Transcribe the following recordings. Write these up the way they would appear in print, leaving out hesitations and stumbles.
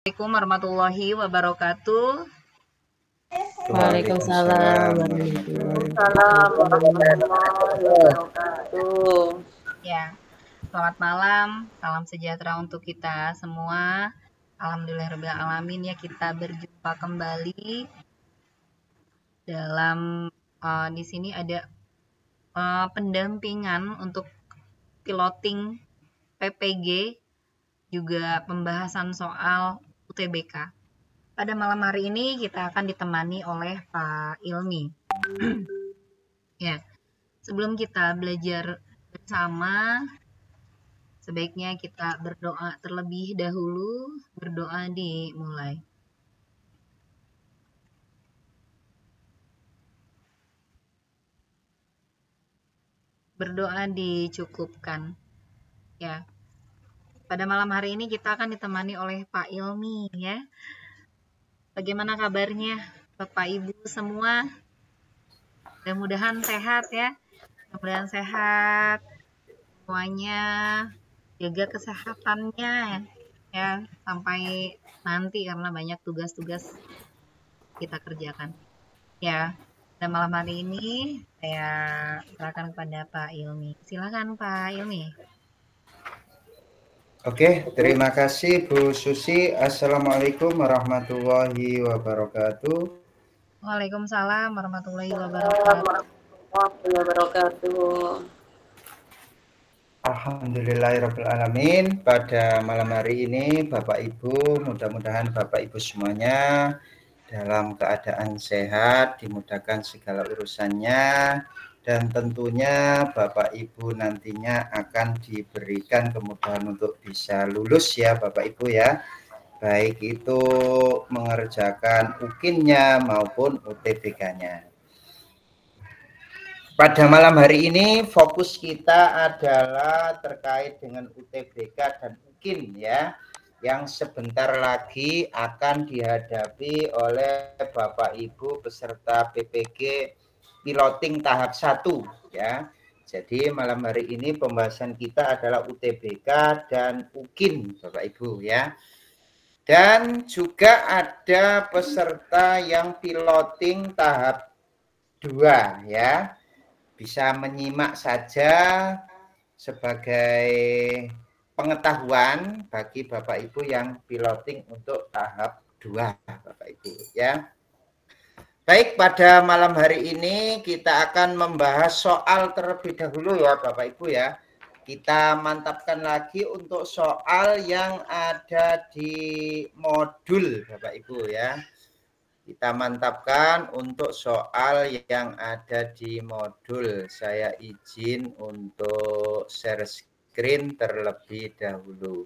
Assalamualaikum warahmatullahi wabarakatuh. Waalaikumsalam warahmatullahi wabarakatuh. Ya, selamat malam, salam sejahtera untuk kita semua. Alhamdulillahirabbil alamin ya, kita berjumpa kembali dalam di sini ada pendampingan untuk piloting PPG, juga pembahasan soal UTBK. Pada malam hari ini kita akan ditemani oleh Pak Ilmi. Ya, sebelum kita belajar bersama, sebaiknya kita berdoa terlebih dahulu. Berdoa dimulai. Berdoa dicukupkan. Ya. Pada malam hari ini kita akan ditemani oleh Pak Ilmi ya. Bagaimana kabarnya Bapak Ibu semua? Mudah-mudahan sehat ya. Mudah-mudahan sehat semuanya, jaga kesehatannya ya sampai nanti karena banyak tugas-tugas kita kerjakan. Ya, dan malam hari ini saya silakan kepada Pak Ilmi. Silakan Pak Ilmi. Oke, terima kasih Bu Susi. Assalamualaikum warahmatullahi wabarakatuh. Waalaikumsalam warahmatullahi wabarakatuh. Alhamdulillahirabbil alamin. Pada malam hari ini Bapak Ibu, mudah-mudahan Bapak Ibu semuanya dalam keadaan sehat, dimudahkan segala urusannya, dan tentunya Bapak Ibu nantinya akan diberikan kemudahan untuk bisa lulus ya Bapak Ibu ya, baik itu mengerjakan UKIN-nya maupun UTBK-nya. Pada malam hari ini fokus kita adalah terkait dengan UTBK dan UKIN ya, yang sebentar lagi akan dihadapi oleh Bapak Ibu peserta PPG piloting tahap 1 ya. Jadi malam hari ini pembahasan kita adalah UTBK dan UKIN Bapak Ibu ya. Dan juga ada peserta yang piloting tahap 2 ya. Bisa menyimak saja sebagai pengetahuan bagi Bapak Ibu yang piloting untuk tahap 2 Bapak Ibu ya. Baik, pada malam hari ini kita akan membahas soal terlebih dahulu ya Bapak Ibu ya. Kita mantapkan lagi untuk soal yang ada di modul Bapak Ibu ya. Kita mantapkan untuk soal yang ada di modul. Saya izin untuk share screen terlebih dahulu.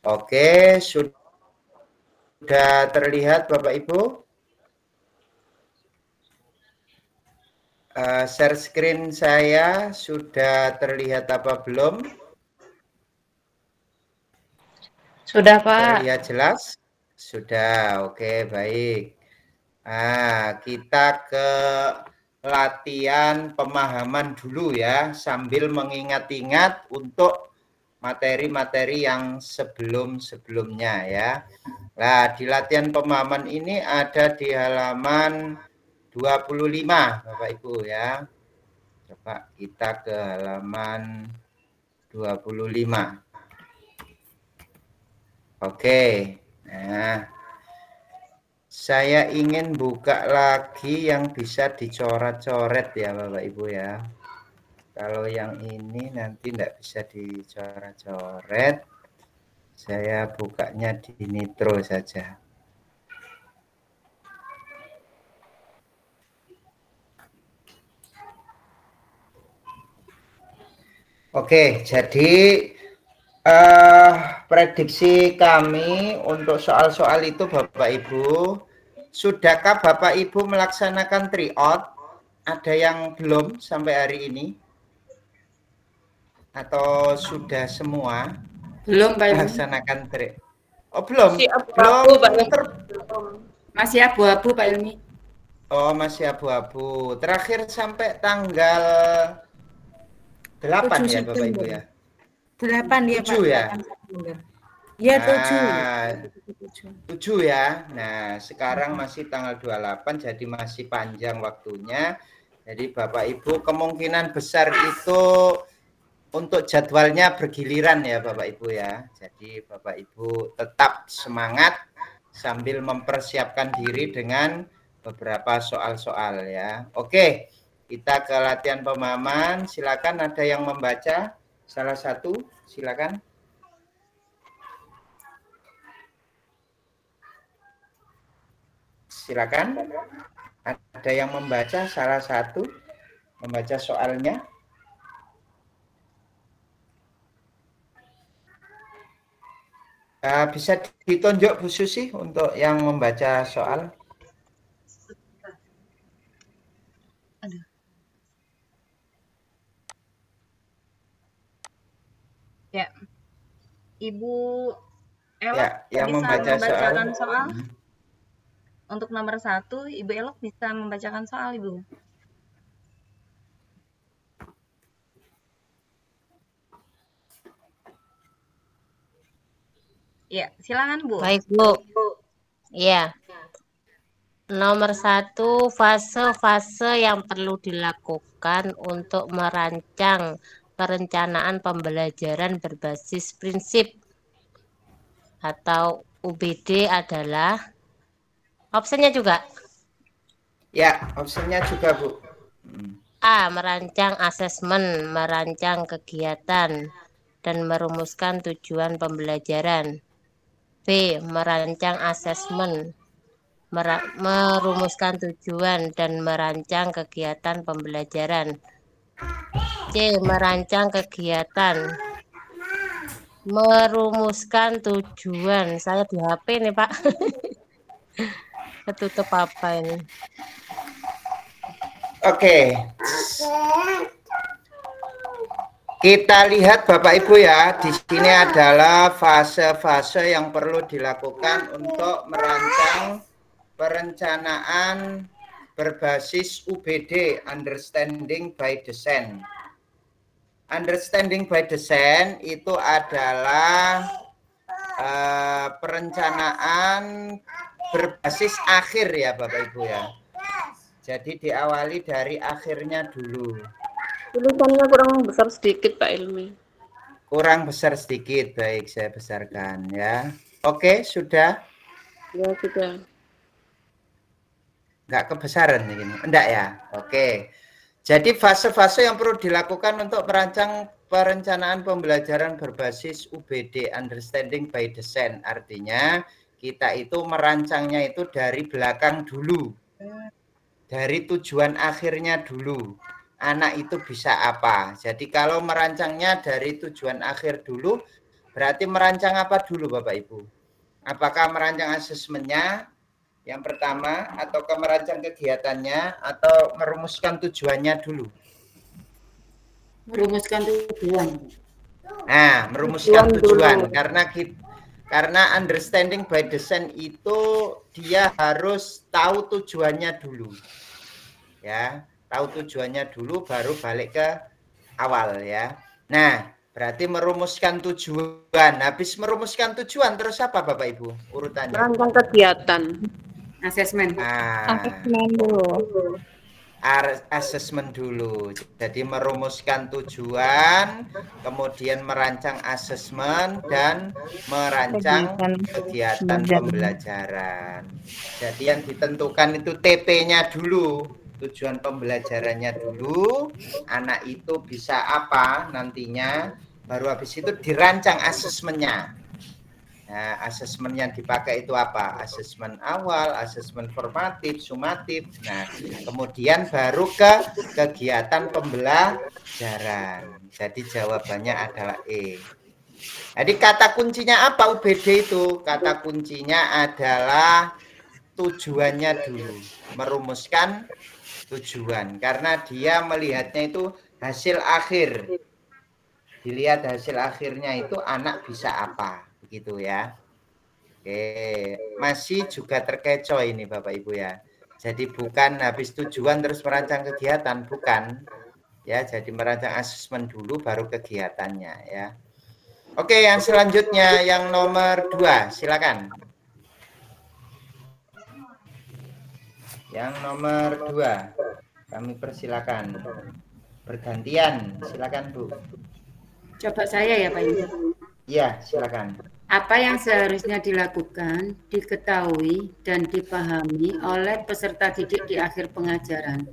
Oke, sudah terlihat Bapak Ibu? Share screen saya sudah terlihat apa belum? Sudah Pak. Terlihat jelas? Sudah, oke baik. Nah, kita ke latihan pemahaman dulu ya, sambil mengingat-ingat untuk materi-materi yang sebelum-sebelumnya ya. Nah, di latihan pemahaman ini ada di halaman 25 Bapak Ibu ya. Coba kita ke halaman 25. Oke. Nah, saya ingin buka lagi yang bisa dicoret-coret ya Bapak Ibu ya. Kalau yang ini nanti tidak bisa dicoret-coret. Saya bukanya di Nitro saja. Oke, jadi prediksi kami untuk soal-soal itu Bapak Ibu, sudahkah Bapak Ibu melaksanakan tryout? Ada yang belum sampai hari ini? Atau sudah semua? Belum Pak Ilmi. Melaksanakan tryout? Oh belum? Masih abu-abu Pak Ilmi. Masih abu-abu Pak Ilmi. Oh masih abu-abu. Terakhir sampai tanggal 8 ya Bapak Ibu ya? 8 ya 7 Pak. ya? Ya, 7. Nah, 7 ya. Nah, sekarang masih tanggal 28, jadi masih panjang waktunya. Jadi Bapak Ibu kemungkinan besar itu untuk jadwalnya bergiliran ya Bapak Ibu ya. Jadi Bapak Ibu tetap semangat sambil mempersiapkan diri dengan beberapa soal-soal ya. Oke, kita ke latihan pemahaman. Silakan ada yang membaca salah satu, silakan. Silakan. Ada yang membaca salah satu, membaca soalnya. Bisa ditunjuk Bu Susi untuk yang membaca soal. Ya, Ibu Elok Ya, yang bisa membaca membacakan soal. soal. Untuk nomor 1, Ibu Elok bisa membacakan soal, Ibu. Ya, silakan Bu. Baik, Bu. Iya. Nomor 1, fase-fase yang perlu dilakukan untuk merancang perencanaan pembelajaran berbasis prinsip atau UBD adalah opsinya juga. Ya, opsinya juga, Bu. A. Merancang asesmen, merancang kegiatan, dan merumuskan tujuan pembelajaran. B. Merancang asesmen, merumuskan tujuan, dan merancang kegiatan pembelajaran. C. Merancang kegiatan, merumuskan tujuan. Saya di HP nih, Pak. Ketutup apa ini? Oke. Kita lihat Bapak Ibu ya, di sini adalah fase-fase yang perlu dilakukan untuk merancang perencanaan berbasis UBD, Understanding by Design. Understanding by Design itu adalah perencanaan berbasis akhir ya Bapak Ibu ya. Jadi diawali dari akhirnya dulu. Tulisannya kurang besar sedikit Pak Ilmi. Kurang besar sedikit, baik saya besarkan ya. Oke, sudah? Ya, sudah. Enggak kebesaran ini, enggak ya? Oke. Jadi fase-fase yang perlu dilakukan untuk merancang perencanaan pembelajaran berbasis UBD, Understanding by Design. Artinya kita itu merancangnya itu dari belakang dulu. Dari tujuan akhirnya dulu. Anak itu bisa apa? Jadi kalau merancangnya dari tujuan akhir dulu, berarti merancang apa dulu Bapak Ibu? Apakah merancang asesmennya yang pertama, atau merancang kegiatannya, atau merumuskan tujuannya dulu? Merumuskan tujuan. Nah, merumuskan tujuan. Karena understanding by design itu dia harus tahu tujuannya dulu. Ya, tahu tujuannya dulu baru balik ke awal ya. Nah, berarti merumuskan tujuan. Habis merumuskan tujuan terus apa Bapak Ibu urutannya? Merancang kegiatan. Asesmen. Asesmen dulu. Asesmen dulu. Jadi merumuskan tujuan, kemudian merancang asesmen dan merancang kegiatan pembelajaran. Jadi yang ditentukan itu TP-nya dulu, tujuan pembelajarannya dulu, anak itu bisa apa nantinya, baru habis itu dirancang asesmennya. Nah, asesmen yang dipakai itu apa? Asesmen awal, asesmen formatif, sumatif. Nah, kemudian baru ke kegiatan pembelajaran. Jadi jawabannya adalah E. Jadi kata kuncinya apa UBD itu? Kata kuncinya adalah tujuannya dulu. Merumuskan tujuan. Karena dia melihatnya itu hasil akhir. Dilihat hasil akhirnya itu anak bisa apa. Gitu ya. Oke, masih juga terkecoh ini Bapak Ibu ya. Jadi bukan habis tujuan terus merancang kegiatan, bukan. Ya, jadi merancang asesmen dulu baru kegiatannya ya. Oke, yang selanjutnya yang nomor 2, silakan. Yang nomor 2, kami persilakan. Bergantian, silakan Bu. Coba saya ya Pak Ilmi. Iya, silakan. Apa yang seharusnya dilakukan, diketahui, dan dipahami oleh peserta didik di akhir pengajaran?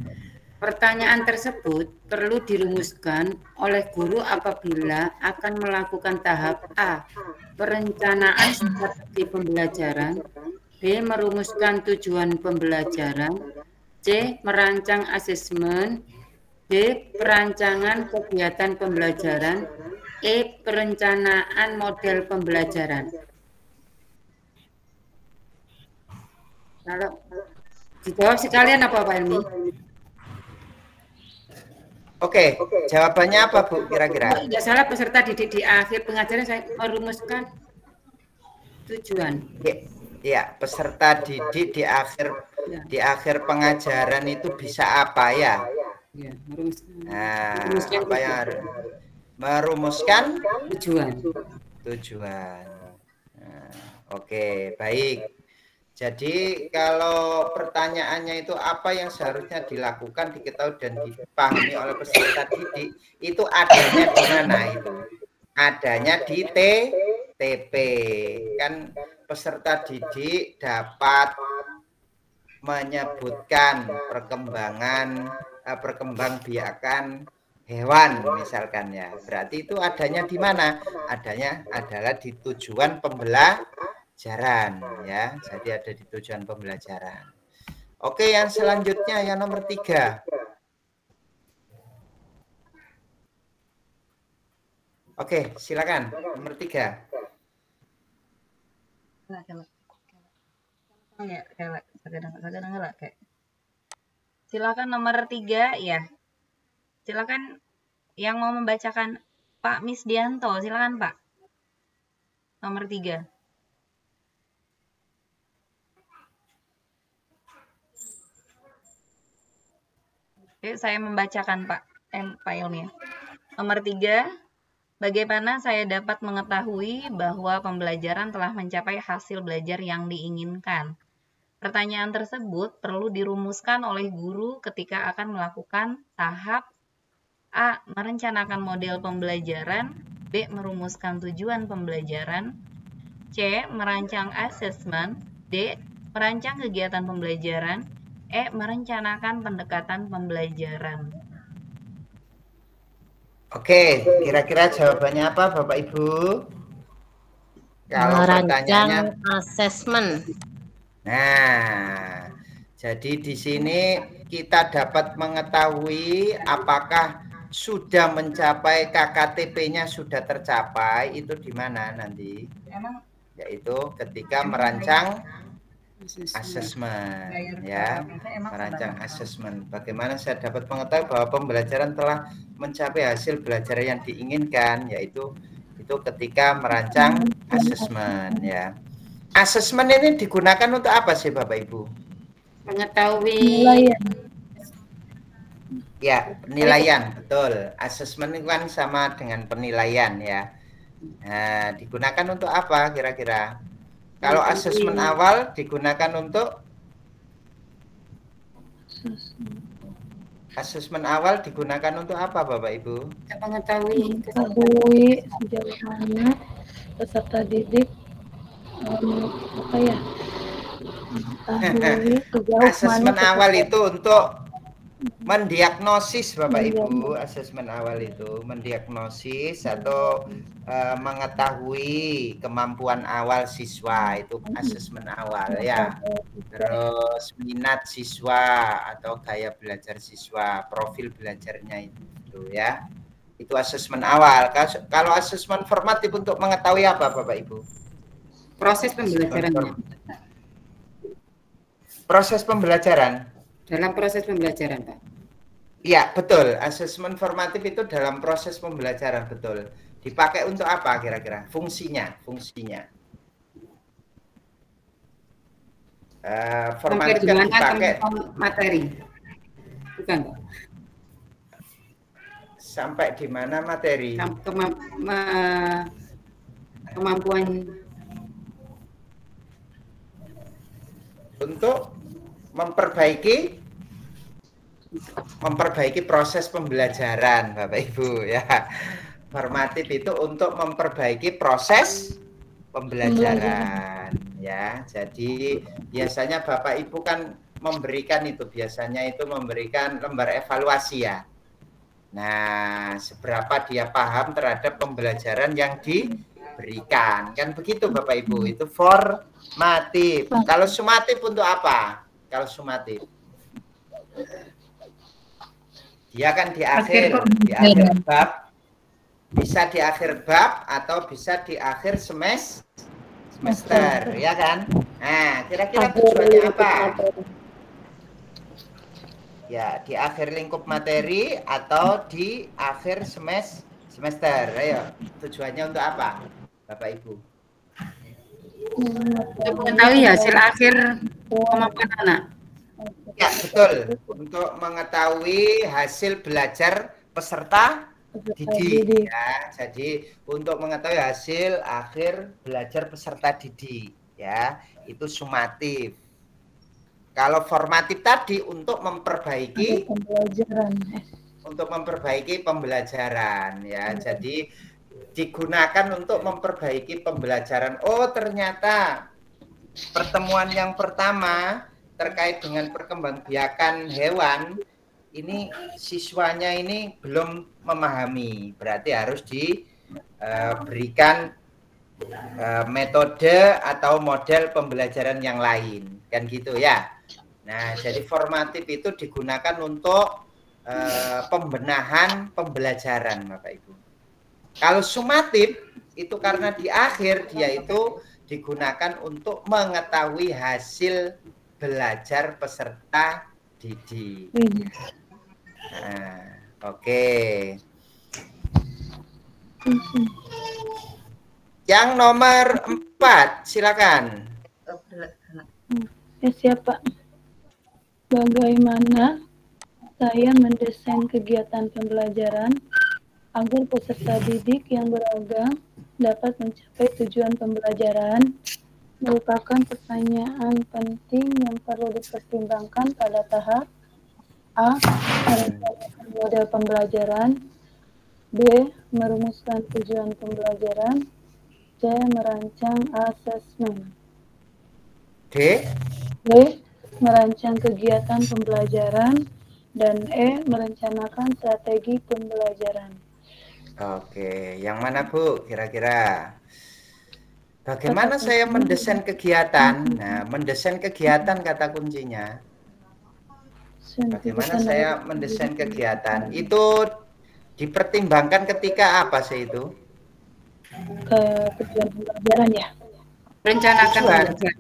Pertanyaan tersebut perlu dirumuskan oleh guru apabila akan melakukan tahap A. Perencanaan strategi pembelajaran, B. Merumuskan tujuan pembelajaran, C. Merancang asesmen, D. Perancangan kegiatan pembelajaran, E. Perencanaan model pembelajaran. Kalau dijawab sekalian apa Pak Ilmi? Oke, jawabannya apa Bu kira-kira? Tidak salah peserta didik di akhir pengajaran saya merumuskan tujuan. Ya, peserta didik di akhir pengajaran itu bisa apa ya? Ya, merumuskan. Nah, apa yang harus merumuskan tujuan. Nah, oke, baik. Jadi kalau pertanyaannya itu apa yang seharusnya dilakukan, diketahui dan dipahami oleh peserta didik, itu adanya di mana itu? Adanya di TP. Kan peserta didik dapat menyebutkan perkembangbiakan hewan misalkan ya. Berarti itu adanya di mana? Adanya adalah di tujuan pembelajaran ya. Jadi ada di tujuan pembelajaran. Oke, yang selanjutnya yang nomor 3. Oke, silakan nomor 3. Silakan nomor 3 ya. Silakan yang mau membacakan Pak Misdianto, silakan Pak. Nomor 3. Oke, saya membacakan Pak Ilmi. Nomor 3, bagaimana saya dapat mengetahui bahwa pembelajaran telah mencapai hasil belajar yang diinginkan? Pertanyaan tersebut perlu dirumuskan oleh guru ketika akan melakukan tahap A. Merencanakan model pembelajaran, B. Merumuskan tujuan pembelajaran, C. Merancang asesmen, D. Merancang kegiatan pembelajaran, E. Merencanakan pendekatan pembelajaran. Oke, kira-kira jawabannya apa Bapak Ibu? Kalau pertanyaannya asesmen. Nah, jadi di sini kita dapat mengetahui apakah sudah mencapai KKTP-nya sudah tercapai itu di mana nanti? Yaitu ketika merancang asesmen ya, merancang asesmen. Bagaimana saya dapat mengetahui bahwa pembelajaran telah mencapai hasil belajar yang diinginkan, yaitu itu ketika merancang asesmen ya. Asesmen ini digunakan untuk apa sih Bapak Ibu? Mengetahui ya, penilaian, betul. Asesmen itu kan sama dengan penilaian ya. Nah, digunakan untuk apa kira-kira? Kalau asesmen awal digunakan untuk apa Bapak Ibu? Mengetahui sejauh mana peserta didik asesmen awal itu untuk mendiagnosis Bapak Ibu. Asesmen awal itu mendiagnosis atau mengetahui kemampuan awal siswa, itu asesmen awal ya. Terus minat siswa atau gaya belajar siswa, profil belajarnya itu ya. Itu asesmen awal. Kalau asesmen formatif untuk mengetahui apa Bapak Ibu? proses pembelajarannya. Proses pembelajaran. Dalam proses pembelajaran, Pak. Iya, betul. Asesmen formatif itu dalam proses pembelajaran, betul. Dipakai untuk apa kira-kira? Fungsinya. Formatif kan dipakai materi. Bukan, Pak. Sampai di mana materi? kemampuan untuk memperbaiki proses pembelajaran, Bapak Ibu ya. Formatif itu untuk memperbaiki proses pembelajaran ya. Jadi biasanya Bapak Ibu kan memberikan lembar evaluasi ya. Nah, seberapa dia paham terhadap pembelajaran yang diberikan. Kan begitu Bapak Ibu, itu formatif. Kalau sumatif untuk apa? Kalau sumatif dia kan di akhir bab, bisa di akhir bab atau bisa di akhir semester, ya kan? Nah, kira-kira tujuannya apa? Ya, di akhir lingkup materi atau di akhir semester. Ayo, tujuannya untuk apa, Bapak Ibu? untuk mengetahui hasil akhir kemampuan anak. Ya, betul. Untuk mengetahui hasil belajar peserta didik. Ya, jadi untuk mengetahui hasil akhir belajar peserta didik, ya, itu sumatif. Kalau formatif tadi untuk memperbaiki pembelajaran, ya. Jadi digunakan untuk memperbaiki pembelajaran. Oh, ternyata pertemuan yang pertama terkait dengan perkembangbiakan hewan ini siswanya ini belum memahami, berarti harus diberikan metode atau model pembelajaran yang lain, kan gitu ya. Nah, jadi formatif itu digunakan untuk pembenahan pembelajaran, Bapak Ibu. Kalau sumatif itu karena di akhir dia itu digunakan untuk mengetahui hasil belajar peserta didik. Nah, oke. Yang nomor 4, silakan. Siapa? Bagaimana saya mendesain kegiatan pembelajaran agar peserta didik yang beragam dapat mencapai tujuan pembelajaran? Merupakan pertanyaan penting yang perlu dipertimbangkan pada tahap A. Merencanakan model pembelajaran, B. Merumuskan tujuan pembelajaran, C. Merancang asesmen, D. Merancang kegiatan pembelajaran, dan E. Merencanakan strategi pembelajaran. Oke, yang mana Bu kira-kira? Bagaimana saya mendesain kegiatan? Nah, mendesain kegiatan kata kuncinya. Bagaimana saya mendesain kegiatan? Itu dipertimbangkan ketika apa sih itu? Tujuan pembelajaran ya. Merencanakan pembelajaran.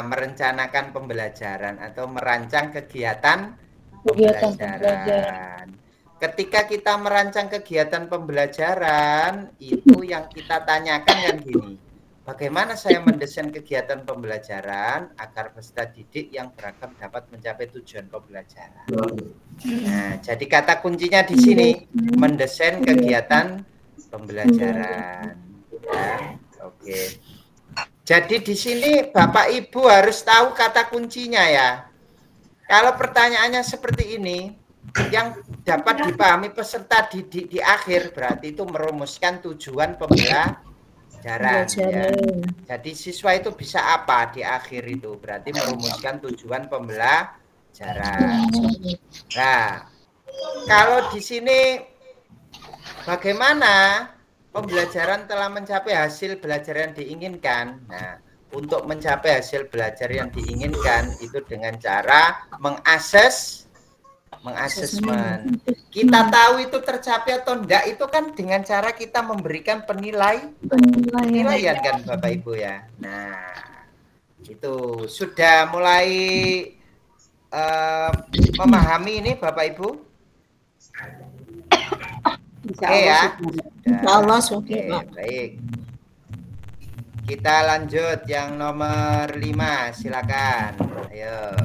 Merencanakan pembelajaran atau merancang kegiatan pembelajaran. Ketika kita merancang kegiatan pembelajaran, itu yang kita tanyakan kan gini, bagaimana saya mendesain kegiatan pembelajaran agar peserta didik yang beragam dapat mencapai tujuan pembelajaran. Nah, jadi kata kuncinya di sini, mendesain kegiatan pembelajaran. Ya, oke. Jadi di sini Bapak Ibu harus tahu kata kuncinya ya. Kalau pertanyaannya seperti ini, yang dapat dipahami peserta didik di akhir berarti itu merumuskan tujuan pembelajaran. Ya. Jadi siswa itu bisa apa di akhir itu? Berarti merumuskan tujuan pembelajaran. Nah, kalau di sini bagaimana pembelajaran telah mencapai hasil belajar yang diinginkan? Nah, untuk mencapai hasil belajar yang diinginkan itu dengan cara mengasesmen. Kita tahu itu tercapai atau enggak itu kan dengan cara kita memberikan penilaian kan Bapak Ibu ya. Nah, itu sudah mulai memahami ini Bapak Ibu? Oke ya. Insya Allah sudah. Baik. Kita lanjut yang nomor 5, silakan. Ayo.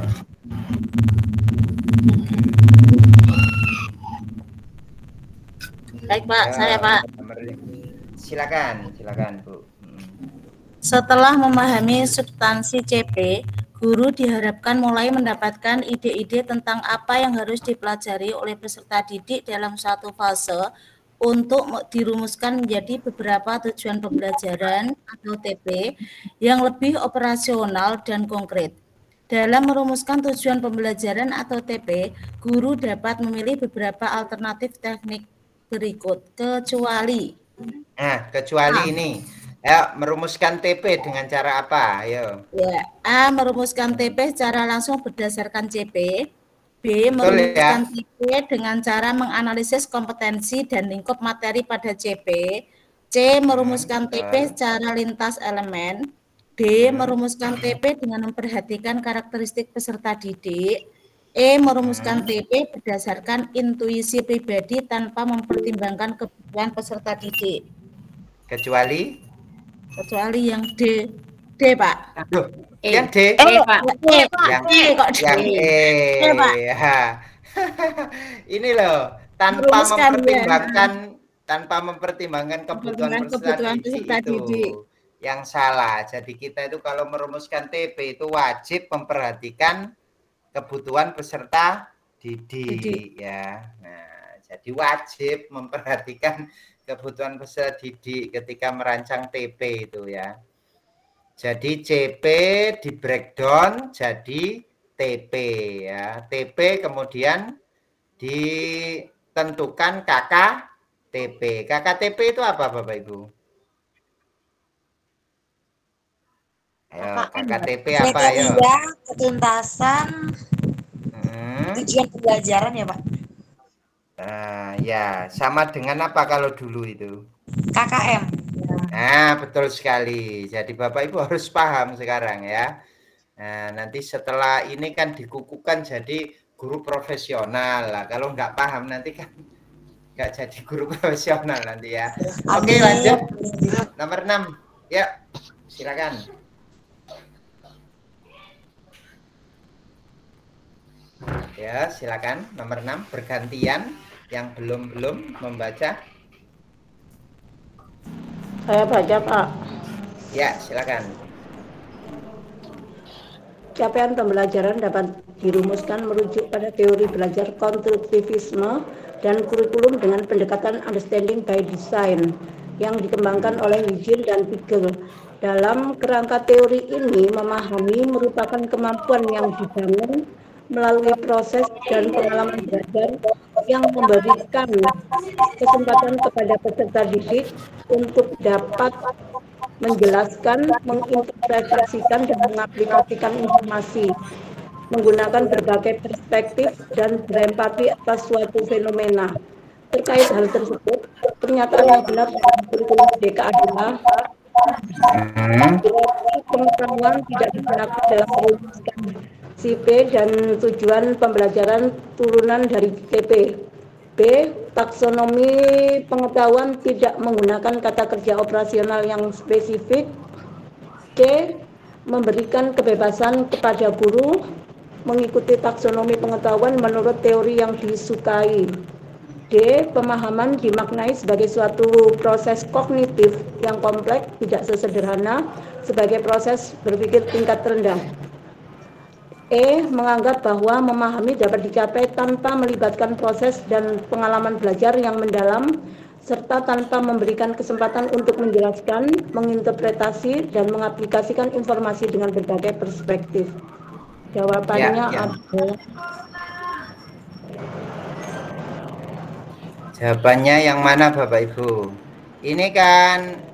Baik Pak, saya Pak. silakan Bu. Setelah memahami substansi CP, guru diharapkan mulai mendapatkan ide-ide tentang apa yang harus dipelajari oleh peserta didik dalam suatu fase untuk dirumuskan menjadi beberapa tujuan pembelajaran atau TP yang lebih operasional dan konkret. Dalam merumuskan tujuan pembelajaran atau TP, guru dapat memilih beberapa alternatif teknik berikut, kecuali ini. Ya, merumuskan TP dengan cara apa? Ayo. Ya, A. Merumuskan TP secara langsung berdasarkan CP. B. Betul, Merumuskan ya? TP dengan cara menganalisis kompetensi dan lingkup materi pada CP. C. Merumuskan TP secara lintas elemen. D. Merumuskan TP dengan memperhatikan karakteristik peserta didik. E. Merumuskan TP berdasarkan intuisi pribadi tanpa mempertimbangkan kebutuhan peserta didik. Kecuali yang D. D, Pak. Aduh, yang D. Pak. Yang E. Pak. Ini loh, tanpa mempertimbangkan kebutuhan peserta didik itu yang salah. Jadi kita itu kalau merumuskan TP itu wajib memperhatikan kebutuhan peserta didik ya. Nah, jadi wajib memperhatikan kebutuhan peserta didik ketika merancang TP itu ya. Jadi CP di breakdown jadi TP ya. TP kemudian ditentukan KKTP. KKTP itu apa Bapak Ibu? Ayo, KKTP apa ya? Ketuntasan tujuan pembelajaran ya Pak? Ya, sama dengan apa kalau dulu itu? KKM. Nah, betul sekali. Jadi Bapak Ibu harus paham sekarang ya. Nah, nanti setelah ini kan dikukuhkan jadi guru profesional lah. Kalau nggak paham nanti kan nggak jadi guru profesional nanti ya. Oke, lanjut. Nomor 6. Ya, silakan. Ya, silakan. Nomor 6, bergantian yang belum membaca. Saya baca, Pak. Ya, silakan. Capaian pembelajaran dapat dirumuskan merujuk pada teori belajar konstruktivisme dan kurikulum dengan pendekatan understanding by design yang dikembangkan oleh Eugene dan Pigel. Dalam kerangka teori ini, memahami merupakan kemampuan yang dibangun melalui proses dan pengalaman belajar yang memberikan kesempatan kepada peserta didik untuk dapat menjelaskan, menginterpretasikan, dan mengaplikasikan informasi, menggunakan berbagai perspektif dan berempati atas suatu fenomena. Terkait hal tersebut, pernyataan yang benar dalam kurikulum merdeka adalah pengetahuan tidak digunakan dalam merumuskan CP dan tujuan pembelajaran turunan dari TP. B. Taksonomi pengetahuan tidak menggunakan kata kerja operasional yang spesifik. C. Memberikan kebebasan kepada guru mengikuti taksonomi pengetahuan menurut teori yang disukai. D. Pemahaman dimaknai sebagai suatu proses kognitif yang kompleks, tidak sesederhana sebagai proses berpikir tingkat rendah. E. Menganggap bahwa memahami dapat dicapai tanpa melibatkan proses dan pengalaman belajar yang mendalam, serta tanpa memberikan kesempatan untuk menjelaskan, menginterpretasi, dan mengaplikasikan informasi dengan berbagai perspektif. Jawabannya adalah... Jawabannya yang mana Bapak Ibu? Ini kan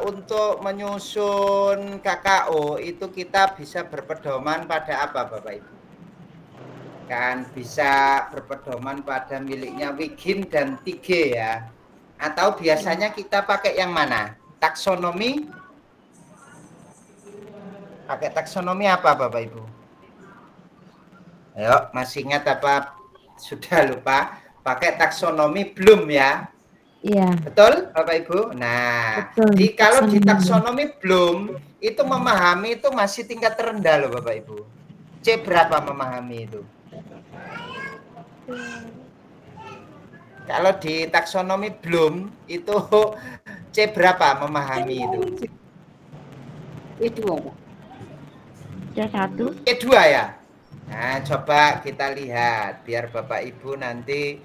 untuk menyusun KKO itu kita bisa berpedoman pada apa Bapak Ibu? Kan bisa berpedoman pada miliknya Wigin dan Tige ya. Atau biasanya kita pakai yang mana? Taksonomi? Pakai taksonomi apa Bapak Ibu? Ayo, masih ingat apa? Sudah lupa? Pakai taksonomi belum ya? Iya. Betul Bapak Ibu? Nah, betul, kalau di taksonomi belum, itu memahami itu masih tingkat terendah loh Bapak Ibu. C berapa memahami itu? Kalau di taksonomi belum itu C berapa memahami itu? C2, Pak. C1. C2 ya. Nah, coba kita lihat biar Bapak Ibu nanti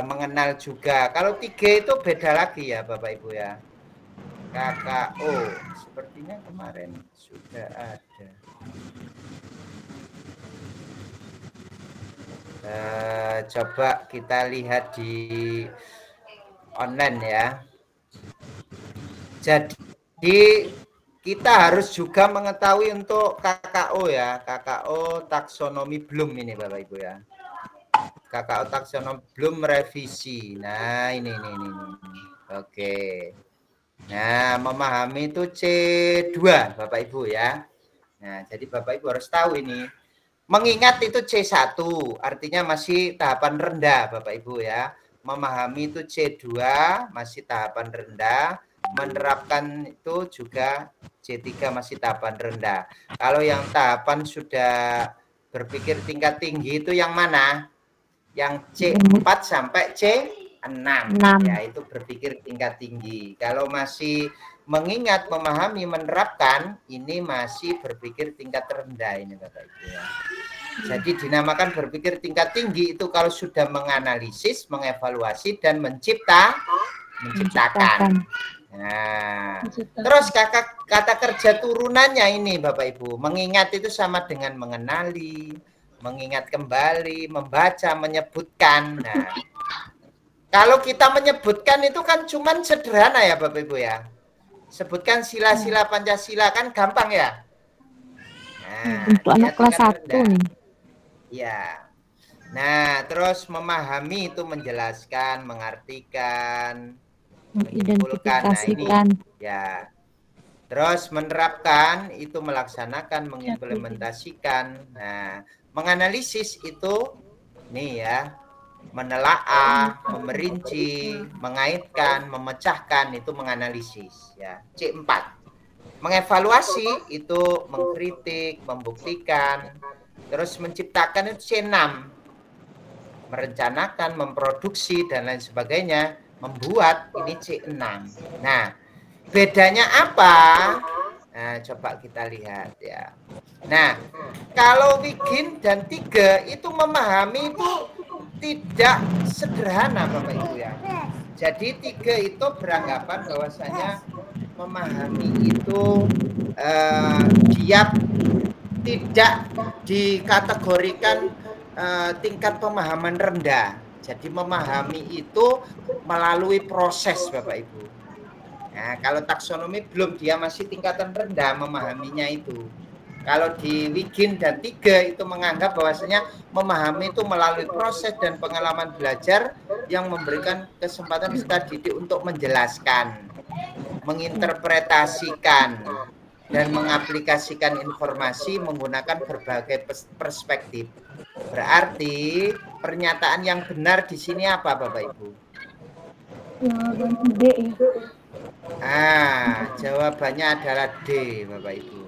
mengenal juga. Kalau 3 itu beda lagi ya Bapak Ibu ya. KKO sepertinya kemarin sudah ada. Coba kita lihat di online ya. Jadi kita harus juga mengetahui untuk KKO ya. KKO taksonomi belum ini Bapak Ibu ya. KKO taksonomi belum revisi. Nah, ini. Oke. Nah, memahami itu C2 Bapak Ibu ya. Nah, jadi Bapak Ibu harus tahu ini. Mengingat itu C1, artinya masih tahapan rendah Bapak Ibu ya. Memahami itu C2, masih tahapan rendah. Menerapkan itu juga C3 masih tahapan rendah. Kalau yang tahapan sudah berpikir tingkat tinggi itu yang mana? Yang C4 sampai C6. Ya, itu berpikir tingkat tinggi. Kalau masih mengingat, memahami, menerapkan, ini masih berpikir tingkat rendah ini Bapak Ibu ya. Jadi dinamakan berpikir tingkat tinggi itu kalau sudah menganalisis, mengevaluasi, dan menciptakan. Nah, terus kata kerja turunannya ini Bapak Ibu, mengingat itu sama dengan mengenali, mengingat kembali, membaca, menyebutkan. Nah, kalau kita menyebutkan itu kan cuman sederhana ya Bapak Ibu ya. Sebutkan sila-sila Pancasila kan gampang ya. Nah, untuk anak kelas 1 nih. Ya. Nah, terus memahami itu menjelaskan, mengartikan, mengidentifikasikan. Nah, ya. Terus menerapkan itu melaksanakan, mengimplementasikan. Nah, menganalisis itu nih ya, menelaah, memerinci, mengaitkan, memecahkan itu menganalisis ya. C4. Mengevaluasi itu mengkritik, membuktikan. Terus menciptakan itu C6. Merencanakan, memproduksi dan lain sebagainya, membuat ini C6. Nah, bedanya apa? Nah, coba kita lihat ya. Nah, kalau Wigin dan 3 itu memahami itu tidak sederhana Bapak Ibu ya. Jadi 3 itu beranggapan bahwasanya memahami itu dia tidak dikategorikan tingkat pemahaman rendah. Jadi memahami itu melalui proses Bapak Ibu. Nah, kalau taksonomi belum, dia masih tingkatan rendah memahaminya itu. Kalau di Wigin dan 3 itu menganggap bahwasanya memahami itu melalui proses dan pengalaman belajar yang memberikan kesempatan peserta didik untuk menjelaskan, menginterpretasikan, dan mengaplikasikan informasi menggunakan berbagai perspektif. Berarti pernyataan yang benar di sini apa Bapak Ibu? Jawaban D ya. Jawabannya adalah D Bapak Ibu.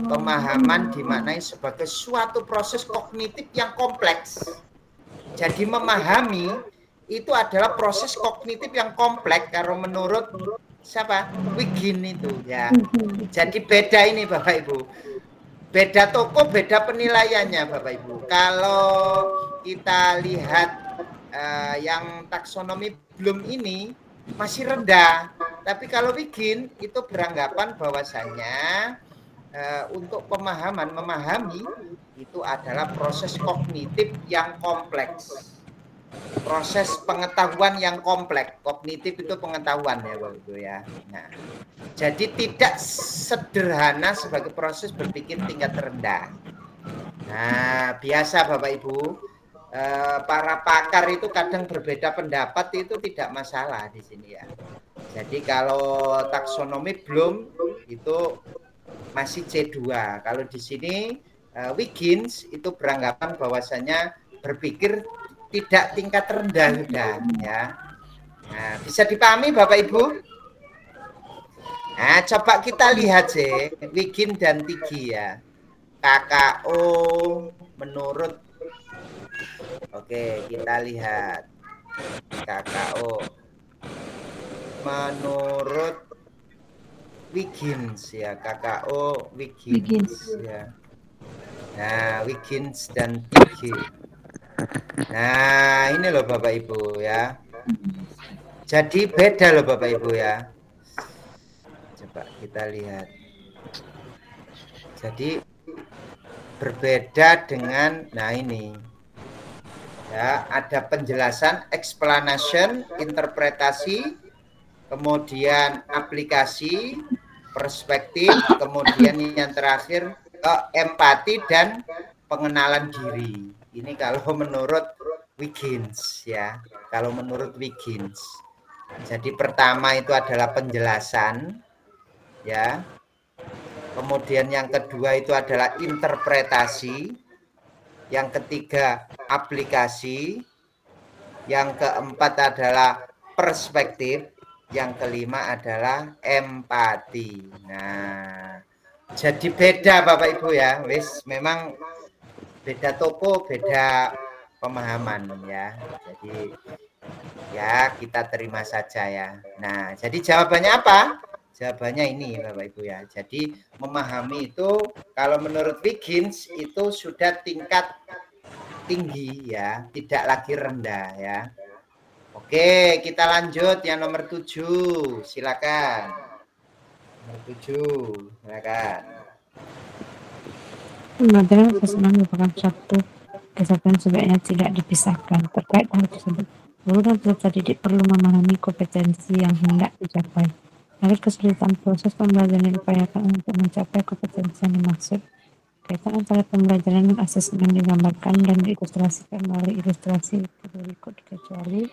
Pemahaman dimaknai sebagai suatu proses kognitif yang kompleks. Jadi memahami itu adalah proses kognitif yang kompleks kalau menurut siapa? Wigin itu ya. Jadi beda ini Bapak Ibu. Beda toko, beda penilaiannya Bapak Ibu. Kalau kita lihat yang taksonomi belum ini masih rendah. Tapi kalau Wigin itu beranggapan bahwasannya untuk memahami itu adalah proses kognitif yang kompleks. Proses pengetahuan yang kompleks. Kognitif itu pengetahuan ya Bapak Ibu ya. Nah, jadi tidak sederhana sebagai proses berpikir tingkat rendah. Nah, biasa Bapak Ibu, para pakar itu kadang berbeda pendapat, itu tidak masalah di sini ya. Jadi kalau taksonomi belum itu masih C2. Kalau di sini Wiggins itu beranggapan bahwasanya berpikir tidak tingkat rendah sudah ya. Nah, bisa dipahami Bapak Ibu? Nah, coba kita lihat sih Wigin dan Tigi ya. KKO menurut. Oke, kita lihat. KKO. Menurut Wiggins ya, KKO Wiggins ya. Nah, Wiggins dan TG. Nah, ini loh Bapak Ibu ya. Jadi beda loh Bapak Ibu ya. Coba kita lihat. Jadi berbeda dengan, nah ini ya, ada penjelasan, explanation, interpretasi, kemudian aplikasi, perspektif, kemudian yang terakhir empati dan pengenalan diri. Ini kalau menurut Wiggins ya, kalau menurut Wiggins. Jadi pertama itu adalah penjelasan ya. Kemudian yang kedua itu adalah interpretasi. Yang ketiga aplikasi. Yang keempat adalah perspektif. Yang kelima adalah empati. Nah, jadi beda Bapak Ibu ya. Wis memang beda toko, beda pemahaman ya. Jadi ya kita terima saja ya. Nah, jadi jawabannya apa? Jawabannya ini Bapak Ibu ya. Jadi memahami itu kalau menurut Wiggins itu sudah tingkat tinggi ya, tidak lagi rendah ya. Oke, kita lanjut yang nomor 7. Silakan. Nomor 7, silakan. Pembelajaran personal merupakan suatu kesatuan sebaiknya tidak dipisahkan. Terkait hal tersebut, guru dan peserta didik perlu memahami kompetensi yang hendak dicapai. Agar kesulitan proses pembelajaran diupayakan untuk mencapai kompetensi yang dimaksud. Kaitan antara pembelajaran dan asesmen digambarkan dan diilustrasikan melalui ilustrasi berikut kecuali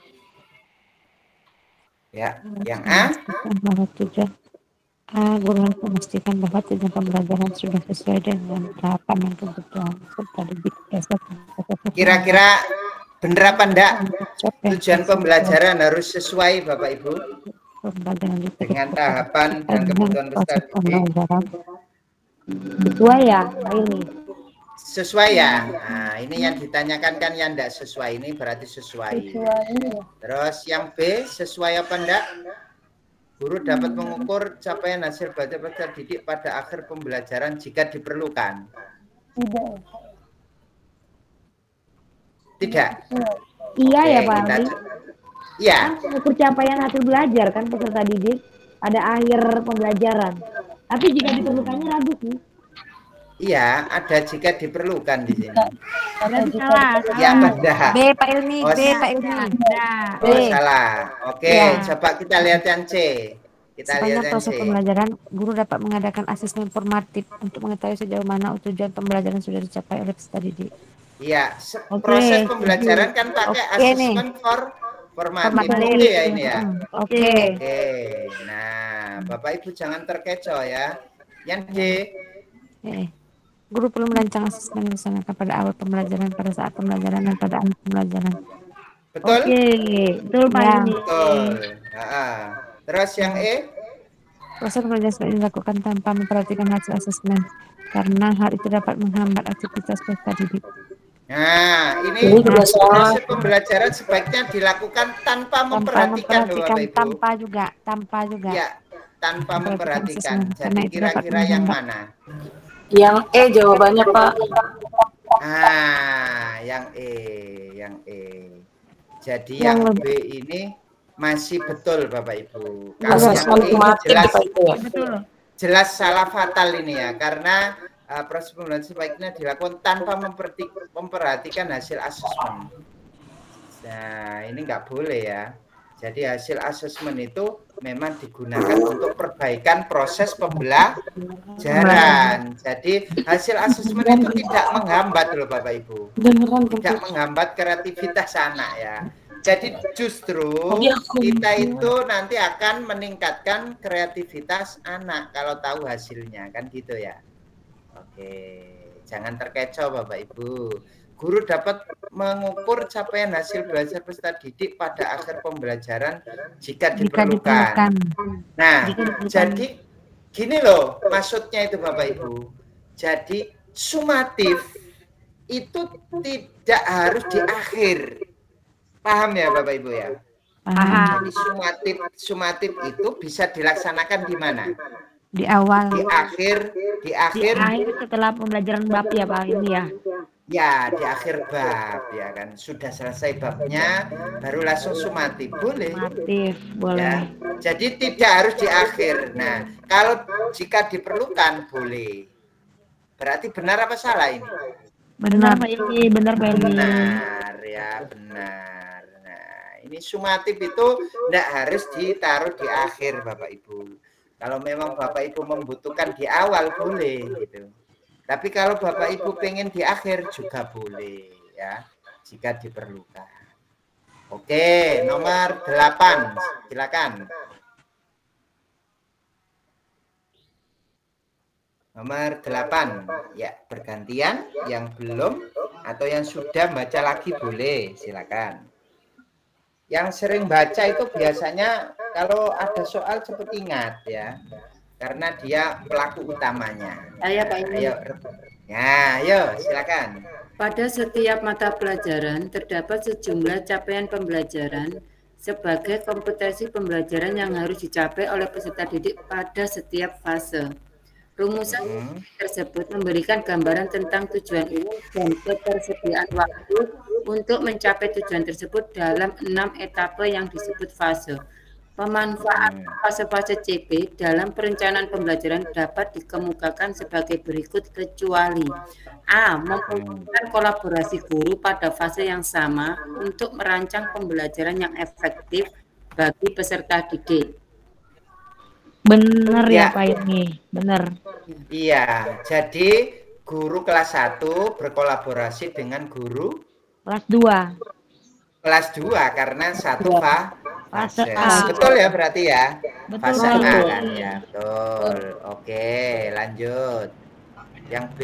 ya, yang A. Bahwa tujuan guru harus memastikan bahwa tujuan pembelajaran sudah sesuai dengan tahapan yang kebutuhan serta didik Kira-kira bener apa enggak? Tujuan pembelajaran harus sesuai Bapak Ibu dengan tahapan dan kebutuhan peserta didik. Sesuai ya, ini. Sesuai ya. Nah, ini yang ditanyakan kan yang enggak sesuai, ini berarti sesuai. Terus yang B, sesuai apa enggak? Guru dapat mengukur capaian hasil belajar peserta didik pada akhir pembelajaran jika diperlukan. Tidak. Iya. Oke, Ya Pak kita Ali. Iya. Mengukur capaian hasil belajar kan peserta didik pada akhir pembelajaran. Tapi jika diperlukannya ragu sih. Iya, ada jika diperlukan di sini. Berarti salah. Ya, enggak. B Pak Ilmi, Oh, B Pak Ilmi. Oh, salah. Oke, Ya. coba kita lihat yang C. Kita Sepanjang lihat yang proses C. pembelajaran, guru dapat mengadakan asesmen formatif untuk mengetahui sejauh mana tujuan pembelajaran sudah dicapai oleh peserta didik. Iya, Oke, proses pembelajaran kan pakai Oke, nih. asesmen formatif. Formatif. Oke ya ini ya. Oke. Oke. Nah, Bapak Ibu jangan terkecoh ya. Yang D. Guru perlu merancang asesmen yang dilaksanakan pada awal pembelajaran, pada saat pembelajaran, dan pada akhir pembelajaran. Betul? Oke, betul Pak Ya. ini. Betul. Terus yang E. Proses pembelajaran dilakukan tanpa memperhatikan hasil asesmen, karena hal itu dapat menghambat aktivitas peserta didik. Nah, ini proses pembelajaran sebaiknya dilakukan tanpa memperhatikan loh Bapak Ibu. Tanpa juga. Ya, tanpa memperhatikan. asesmen, karena Jadi itu dapat kira-kira yang menghambat. mana? Yang E jawabannya Pak. Yang E. Jadi yang B ini masih betul Bapak Ibu. Kalau yang E jelas salah fatal ini ya, karena proses pembelajaran sebaiknya dilakukan tanpa memperhatikan hasil asesmen. Nah, ini nggak boleh ya. Jadi hasil asesmen itu memang digunakan untuk perbaikan proses pembelajaran. Jadi hasil asesmen itu tidak menghambat loh Bapak Ibu. Tidak menghambat kreativitas anak ya. Jadi justru kita itu nanti akan meningkatkan kreativitas anak kalau tahu hasilnya, kan gitu ya. Oke, jangan terkecoh Bapak Ibu. Guru dapat mengukur capaian hasil belajar peserta didik pada akhir pembelajaran jika diperlukan. Nah, jadi gini loh maksudnya itu Bapak Ibu. Jadi sumatif itu tidak harus di akhir. Paham ya Bapak Ibu ya? Paham. Jadi sumatif itu bisa dilaksanakan di mana? Di awal. Di akhir Di akhir setelah pembelajaran bab ya Pak ini ya. Ya, di akhir bab ya kan. Sudah selesai babnya baru langsung sumatif. Boleh. Sumatif, boleh. Ya. Jadi tidak harus di akhir. Nah, kalau jika diperlukan boleh. Berarti benar apa salah ini? Benar Pak ini, benar Pak ini. Benar ya, benar. Nah, ini sumatif itu tidak harus ditaruh di akhir Bapak Ibu. Kalau memang Bapak Ibu membutuhkan di awal boleh gitu. Tapi kalau Bapak Ibu pengen di akhir juga boleh ya, jika diperlukan. Oke, nomor 8. Silakan. Nomor 8. Ya, bergantian yang belum atau yang sudah baca lagi boleh, silakan. Yang sering baca itu biasanya kalau ada soal cepat ingat ya. Karena dia pelaku utamanya. Saya Pak Ibu. Ayo. Ya, ayo silakan. Pada setiap mata pelajaran terdapat sejumlah capaian pembelajaran sebagai kompetensi pembelajaran yang harus dicapai oleh peserta didik pada setiap fase. Rumusan tersebut memberikan gambaran tentang tujuan ini dan ketersediaan waktu untuk mencapai tujuan tersebut dalam 6 etape yang disebut fase. Pemanfaatan fase-fase CP dalam perencanaan pembelajaran dapat dikemukakan sebagai berikut kecuali A. Memperlukan kolaborasi guru pada fase yang sama untuk merancang pembelajaran yang efektif bagi peserta didik. Benar ya Pak ini, benar. Iya, jadi guru kelas 1 berkolaborasi dengan guru kelas 2. Kelas 2 karena satu fase. A. Betul ya berarti ya? Betul. Fase A kan ya, betul. Oke, lanjut. Yang B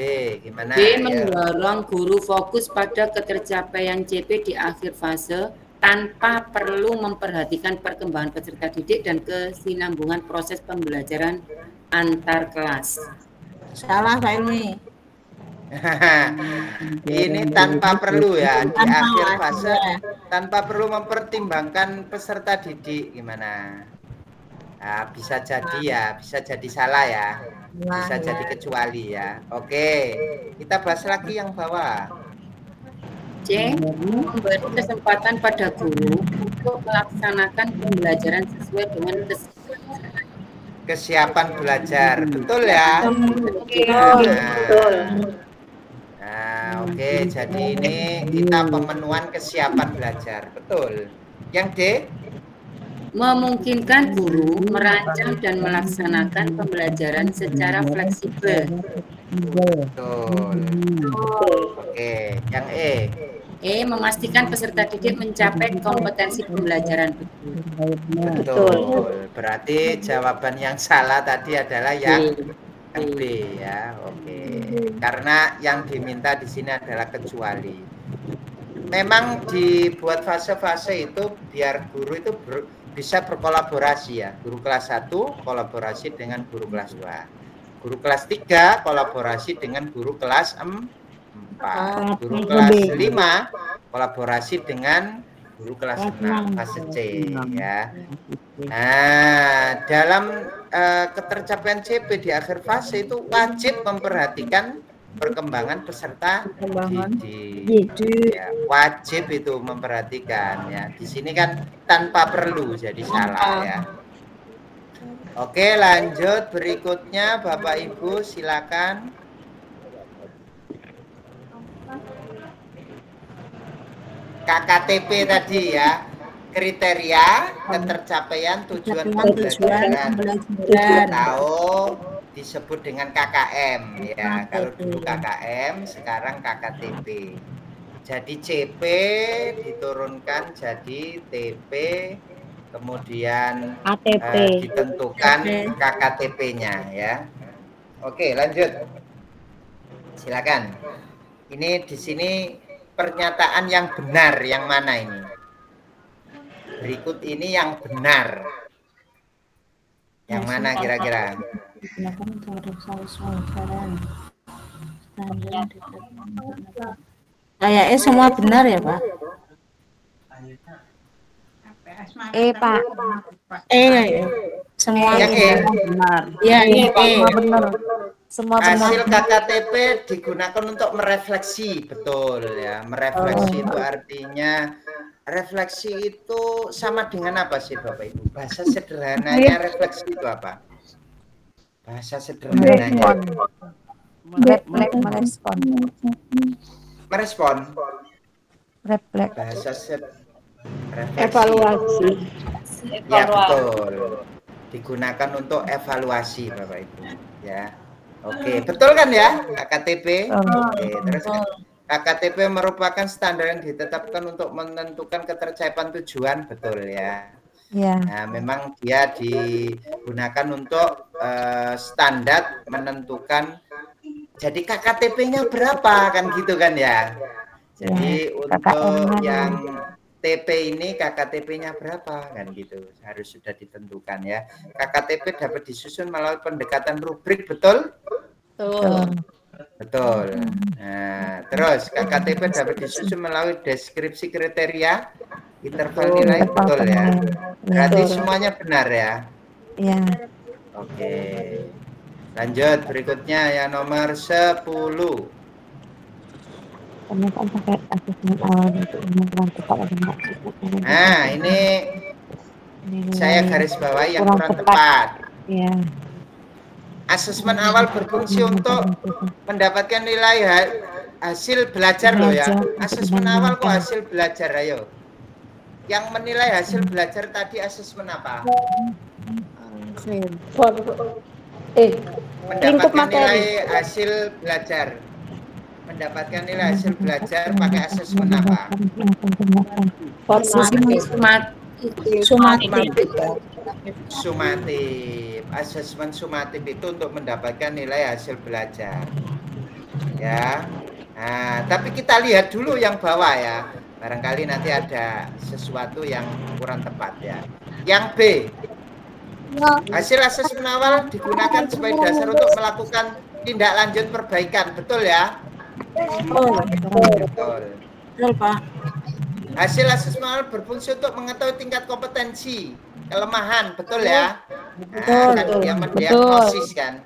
gimana? B. Mendorong guru fokus pada ketercapaian CP di akhir fase tanpa perlu memperhatikan perkembangan peserta didik dan kesinambungan proses pembelajaran antar kelas. Salah Pak Ilmi. Ini tanpa perlu ya di akhir fase, tanpa perlu mempertimbangkan peserta didik gimana? Nah, bisa jadi ya, bisa jadi salah ya, bisa jadi kecuali ya. Oke, kita bahas lagi yang bawah. C. Memberi kesempatan pada guru untuk melaksanakan pembelajaran sesuai dengan kesiapan belajar. Betul ya? Betul. Nah, oke. Jadi ini kita pemenuhan kesiapan belajar. Betul. Yang D? Memungkinkan guru merancang dan melaksanakan pembelajaran secara fleksibel. Betul. Oke. Yang E? Memastikan peserta didik mencapai kompetensi pembelajaran. Betul. Berarti jawaban yang salah tadi adalah yang B ya. Oke. Karena yang diminta di sini adalah kecuali. Memang dibuat fase-fase itu biar guru itu bisa berkolaborasi ya. Guru kelas 1 kolaborasi dengan guru kelas 2. Guru kelas 3 kolaborasi dengan guru kelas 4. Guru kelas 5 kolaborasi dengan guru kelas 6 fase C ya. Nah, dalam ketercapaian CP di akhir fase itu wajib memperhatikan perkembangan peserta didik. Ya, wajib itu memperhatikan ya. Di sini kan tanpa perlu jadi salah ya. Oke, lanjut berikutnya Bapak Ibu silakan. KKTP tadi ya, kriteria ketercapaian tujuan pembelajaran atau disebut dengan KKM ya. Kalau dulu KKM, sekarang KKTP. Jadi CP diturunkan jadi TP, kemudian ditentukan KKTP-nya ya. Oke, lanjut. Silakan. Ini di sini pernyataan yang benar yang mana ini? Berikut ini yang benar. Yang mana kira-kira? Kayaknya semua benar ya Pak. Pak. Semua Yang benar. ya Semua benar. Semua benar. Hasil KKTP digunakan untuk merefleksi, betul ya. Merefleksi itu artinya, refleksi itu sama dengan apa sih Bapak Ibu? Bahasa sederhananya refleksi itu apa? Bahasa sederhananya. Merespon. Merespon. Refleks. Bahasa refleksi. Evaluasi. Ya betul. Digunakan untuk evaluasi Bapak Ibu ya. Oke, betul kan ya KKTP? Oke, terus KKTP merupakan standar yang ditetapkan untuk menentukan ketercapaian tujuan, betul ya. Ya. Nah, memang dia digunakan untuk standar menentukan. Jadi KKTP-nya berapa kan gitu kan ya. Jadi untuk yang TP ini KKTP-nya berapa kan gitu, harus sudah ditentukan ya. KKTP dapat disusun melalui pendekatan rubrik, betul? Betul. Nah, terus KKTP dapat disusun melalui deskripsi kriteria, interval nilai, betul ya. Berarti semuanya benar ya. Iya. Oke. Lanjut berikutnya yang nomor 10. Pernyataan terkait asesmen awal untuk menentukan tepat atau tidak. Nah, ini saya garis bawahi yang kurang tepat. Ya. Asesmen awal berfungsi untuk mendapatkan nilai hasil belajar loh ya. Asesmen awal kok hasil belajar, ayo. Yang menilai hasil belajar tadi asesmen apa? Mendapatkan nilai hasil belajar. Mendapatkan nilai hasil belajar pakai asesmen apa? Sumatif. Asesmen sumatif itu untuk mendapatkan nilai hasil belajar. Ya. Nah, tapi kita lihat dulu yang bawah ya. Barangkali nanti ada sesuatu yang kurang tepat ya. Yang B. Hasil asesmen awal digunakan sebagai dasar untuk melakukan tindak lanjut perbaikan. Betul ya? Betul. Betul, Pak. Hasil asesmen awal berfungsi untuk mengetahui tingkat kompetensi, kelemahan, betul ya? Nah, kan dia mendiagnosis kan?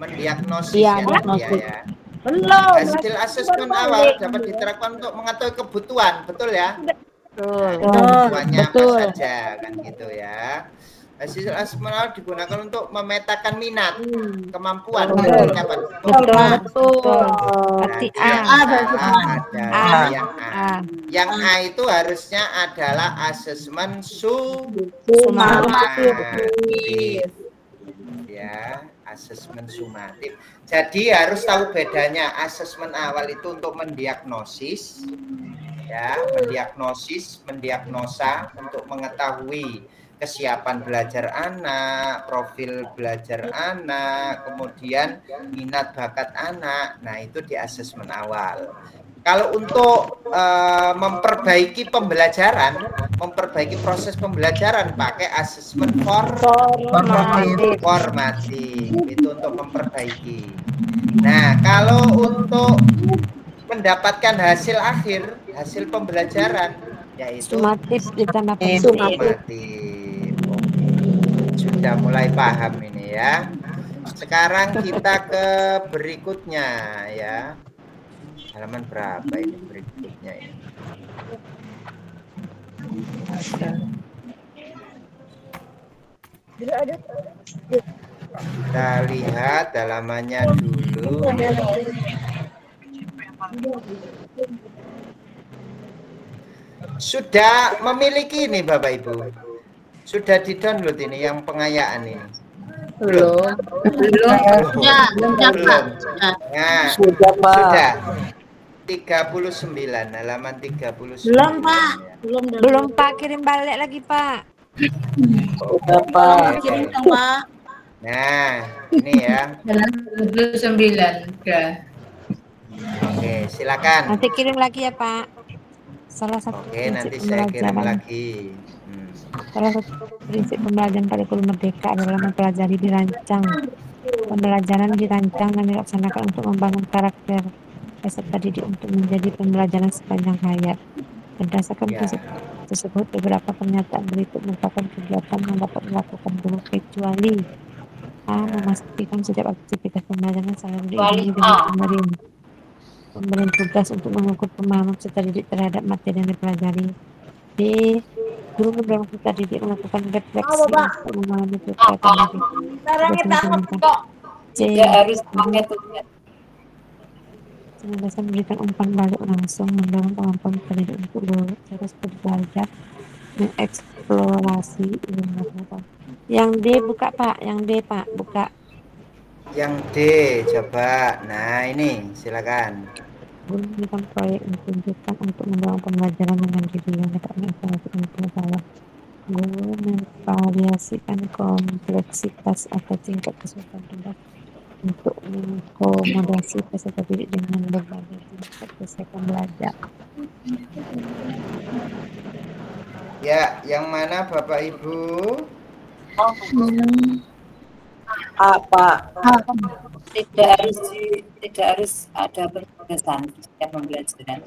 Mendiagnosis Iya, kan dia ya. Hasil asesmen awal dapat diterapkan untuk mengetahui kebutuhan, betul ya? Kebutuhannya apa saja kan gitu ya. Hasil asesmen awal digunakan untuk memetakan minat, kemampuan, persiapan. Betul. Berarti yang adalah yang A. Yang A itu harusnya adalah asesmen sumatif. Ya, asesmen sumatif. Jadi harus tahu bedanya. Asesmen awal itu untuk mendiagnosis, ya, mendiagnosa untuk mengetahui kesiapan belajar anak, profil belajar anak, kemudian minat bakat anak. Nah, itu di asesmen awal. Kalau untuk memperbaiki pembelajaran, memperbaiki proses pembelajaran pakai asesmen formatif. Itu untuk memperbaiki. Nah, kalau untuk mendapatkan hasil akhir, hasil pembelajaran, yaitu sumatif ditambah sumatif. Sudah mulai paham ini ya. Sekarang kita ke berikutnya ya. Halaman berapa ini berikutnya ini? Kita lihat halamannya dulu. Sudah memiliki ini Bapak Ibu. Sudah di-download ini yang pengayaan ini. Belum. Ya, Nah, sudah. 39 halaman 39. Belum Pak, kirim balik lagi Pak. Kirim dong, Pak. Nah, ini ya. 29 udah. Oke, silakan. Nanti kirim lagi ya Pak. Salah satu nanti saya kirim lagi. Salah satu prinsip pembelajaran kurikulum merdeka adalah mempelajari dirancang. Pembelajaran dirancang dan dilaksanakan untuk membangun karakter peserta didik untuk menjadi pembelajaran sepanjang hayat. Berdasarkan prinsip tersebut beberapa pernyataan berikut merupakan kegiatan yang dapat dilakukan guru kecuali A. Memastikan setiap aktivitas pembelajaran selalu diiringi dengan pemberian tugas untuk mengukur pemahaman peserta didik terhadap materi yang dipelajari. B. Guru mendorong peserta didik melakukan refleksi untuk memahami kegiatan didik. C. harus pakai tugas. Senantiasa memberikan umpan balik langsung, mendorong kemampuan peserta didik untuk terus belajar, mengeksplorasi ilmu pengetahuan. Yang D buka Pak, yang D Pak buka. Yang D coba. Nah ini silakan. Guru memberikan proyek yang ditunjukkan untuk mendorong pembelajaran dengan judul yang dapat mengeksplorasi ilmu pengetahuan. Guru memvariasikan kompleksitas atau tingkat kesulitan tugas untuk mengakomodasi peserta didik dengan berbagai tingkat kesulitan belajar. Ya, yang mana Bapak Ibu? Apa? Tidak harus ada penugasan setiap pembelajaran.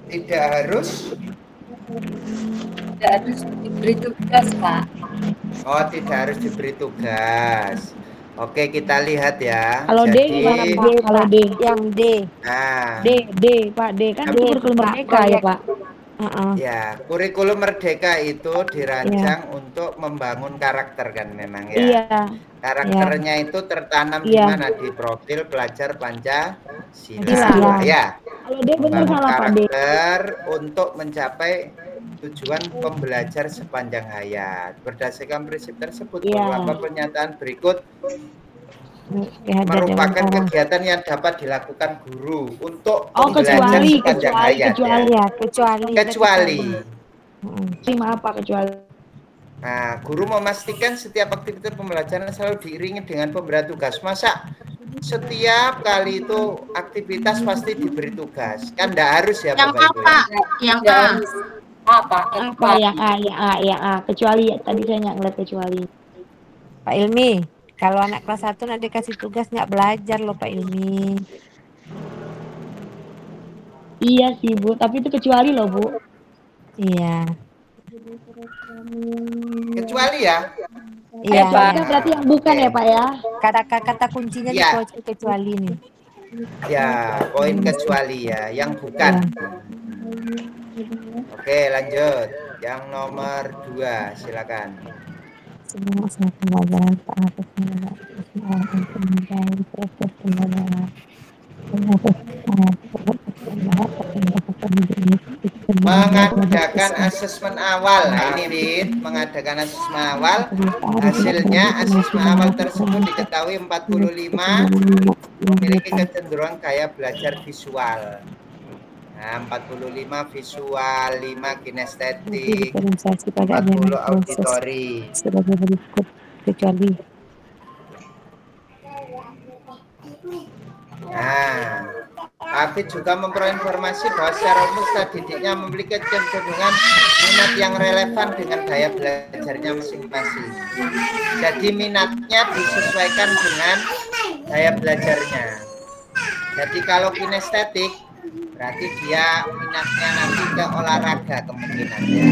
Tidak harus diberi tugas, Pak. Oh, tidak harus diberi tugas. Oke, kita lihat ya. Kalau D gimana Pak? Kalau D. Yang D. Nah, D Pak, D kan itu kurikulum merdeka ya Pak. Ya, kurikulum merdeka itu dirancang untuk membangun karakter kan memang ya. Iya. Karakternya itu tertanam di mana? Di profil pelajar Pancasila. Ya. Kalau D benar Membangun salah Pak D. karakter untuk mencapai tujuan pembelajar sepanjang hayat. Berdasarkan prinsip tersebut, beberapa pernyataan berikut merupakan kegiatan yang dapat dilakukan guru untuk pembelajar sepanjang hayat. Kecuali. Maaf Pak, kecuali. Nah, guru memastikan setiap aktivitas pembelajaran selalu diiringi dengan pemberian tugas. Masa setiap kali itu aktivitas pasti diberi tugas? Kan enggak harus ya Bapak Ibu. Yang A. Apa yang A, kecuali ya, tadi saya nggak ngeliat kecuali. Pak Ilmi, kalau anak kelas 1 nanti kasih tugas nggak belajar loh Pak Ilmi. Iya sih Bu, tapi itu kecuali loh Bu. Iya. Kecuali ya? Iya. Berarti yang bukan ya Pak ya? Kata kuncinya di poin kecuali nih. Ya, poin kecuali ya, yang bukan. Oke, lanjut. Yang nomor 2, silakan. Semua saat pembelajaran Pak harus untuk menjadi proses pembelajaran. Mengadakan asesmen awal. Nah, ini Rit, mengadakan asesmen awal. Hasilnya asesmen awal tersebut diketahui 45 memiliki kecenderungan gaya belajar visual. Nah, 45 visual, 5 kinestetik, 40 auditori. Sebagai berikut kecuali. Nah, Hafid juga memperoleh informasi bahwa secara umum peserta didiknya memiliki kecenderungan minat yang relevan dengan gaya belajarnya masing-masing. Jadi minatnya disesuaikan dengan gaya belajarnya. Jadi kalau kinestetik, berarti dia minatnya nanti ke olahraga kemungkinannya.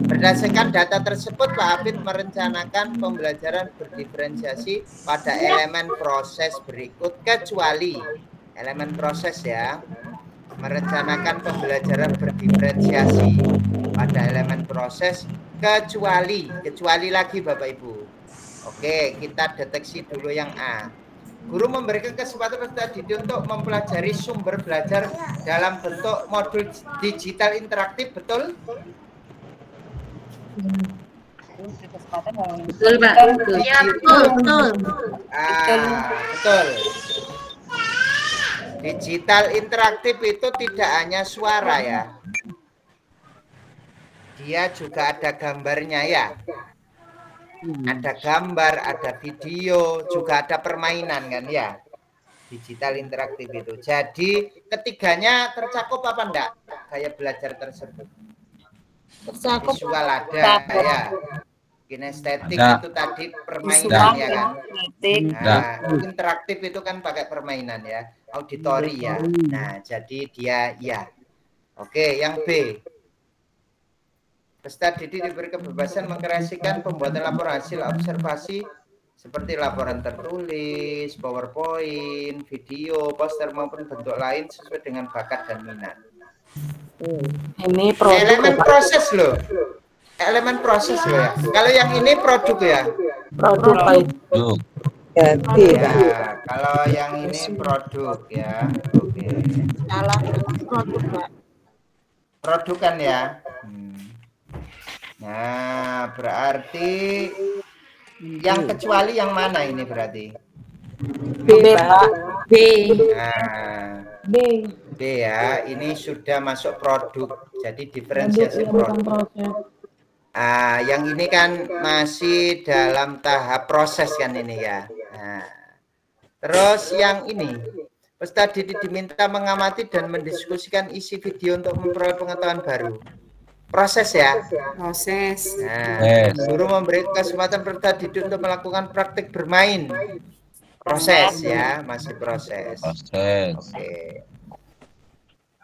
Berdasarkan data tersebut, Pak Hafid merencanakan pembelajaran berdiferensiasi pada elemen proses berikut kecuali elemen proses ya. Merencanakan pembelajaran berdiferensiasi pada elemen proses kecuali lagi Bapak Ibu. Oke, kita deteksi dulu yang A. Guru memberikan kesempatan peserta didik untuk mempelajari sumber belajar dalam bentuk modul digital interaktif, betul? Betul Pak. Ya, betul. Betul. Digital interaktif itu tidak hanya suara ya. Dia juga ada gambarnya ya. Ada gambar, ada video, juga ada permainan kan ya. Digital interaktif itu. Jadi ketiganya tercakup apa enggak gaya belajar tersebut? Tercakup. Visual ada ya. Kinestetik Ada. itu tadi permainan ya kan. Ada. Nah, interaktif itu kan pakai permainan ya. Auditori ya. Nah, jadi dia ya. Oke, yang B. Peserta didik diberi kebebasan mengkreasikan pembuatan laporan hasil observasi seperti laporan tertulis, PowerPoint, video, poster maupun bentuk lain sesuai dengan bakat dan minat. Ini produk Elemen proses loh. Elemen proses loh ya. Kalau yang ini produk ya. produk Ya, kalau yang ini produk ya. Oke. Salah produk, Pak. Produk kan ya. Nah, berarti yang kecuali yang mana ini berarti? B, Pak. B. Nah, B. B ya, ini sudah masuk produk. Jadi diferensiasi produk. Yang ini kan masih dalam tahap proses kan ini ya. Nah, terus yang ini, peserta didik diminta mengamati dan mendiskusikan isi video untuk memperoleh pengetahuan baru. Proses ya. Proses. Nah, guru memberi kesempatan peserta didik untuk melakukan praktik bermain. Proses ya, masih proses. Oke.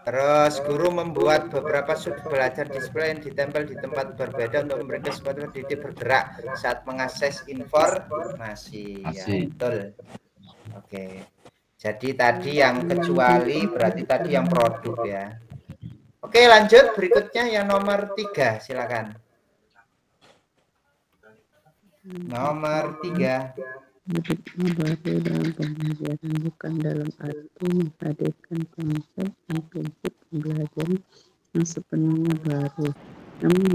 Terus guru membuat beberapa sudut belajar display yang ditempel di tempat berbeda untuk memberi kesempatan didik bergerak saat mengakses informasi. Ya, betul. Oke. Jadi tadi yang kecuali berarti tadi yang produk ya. Oke, lanjut berikutnya yang nomor 3, silakan. Nomor 3. Baru dalam pembelajaran bukan dalam arti menghadirkan konsep dan prinsip pembelajaran yang sepenuhnya baru, namun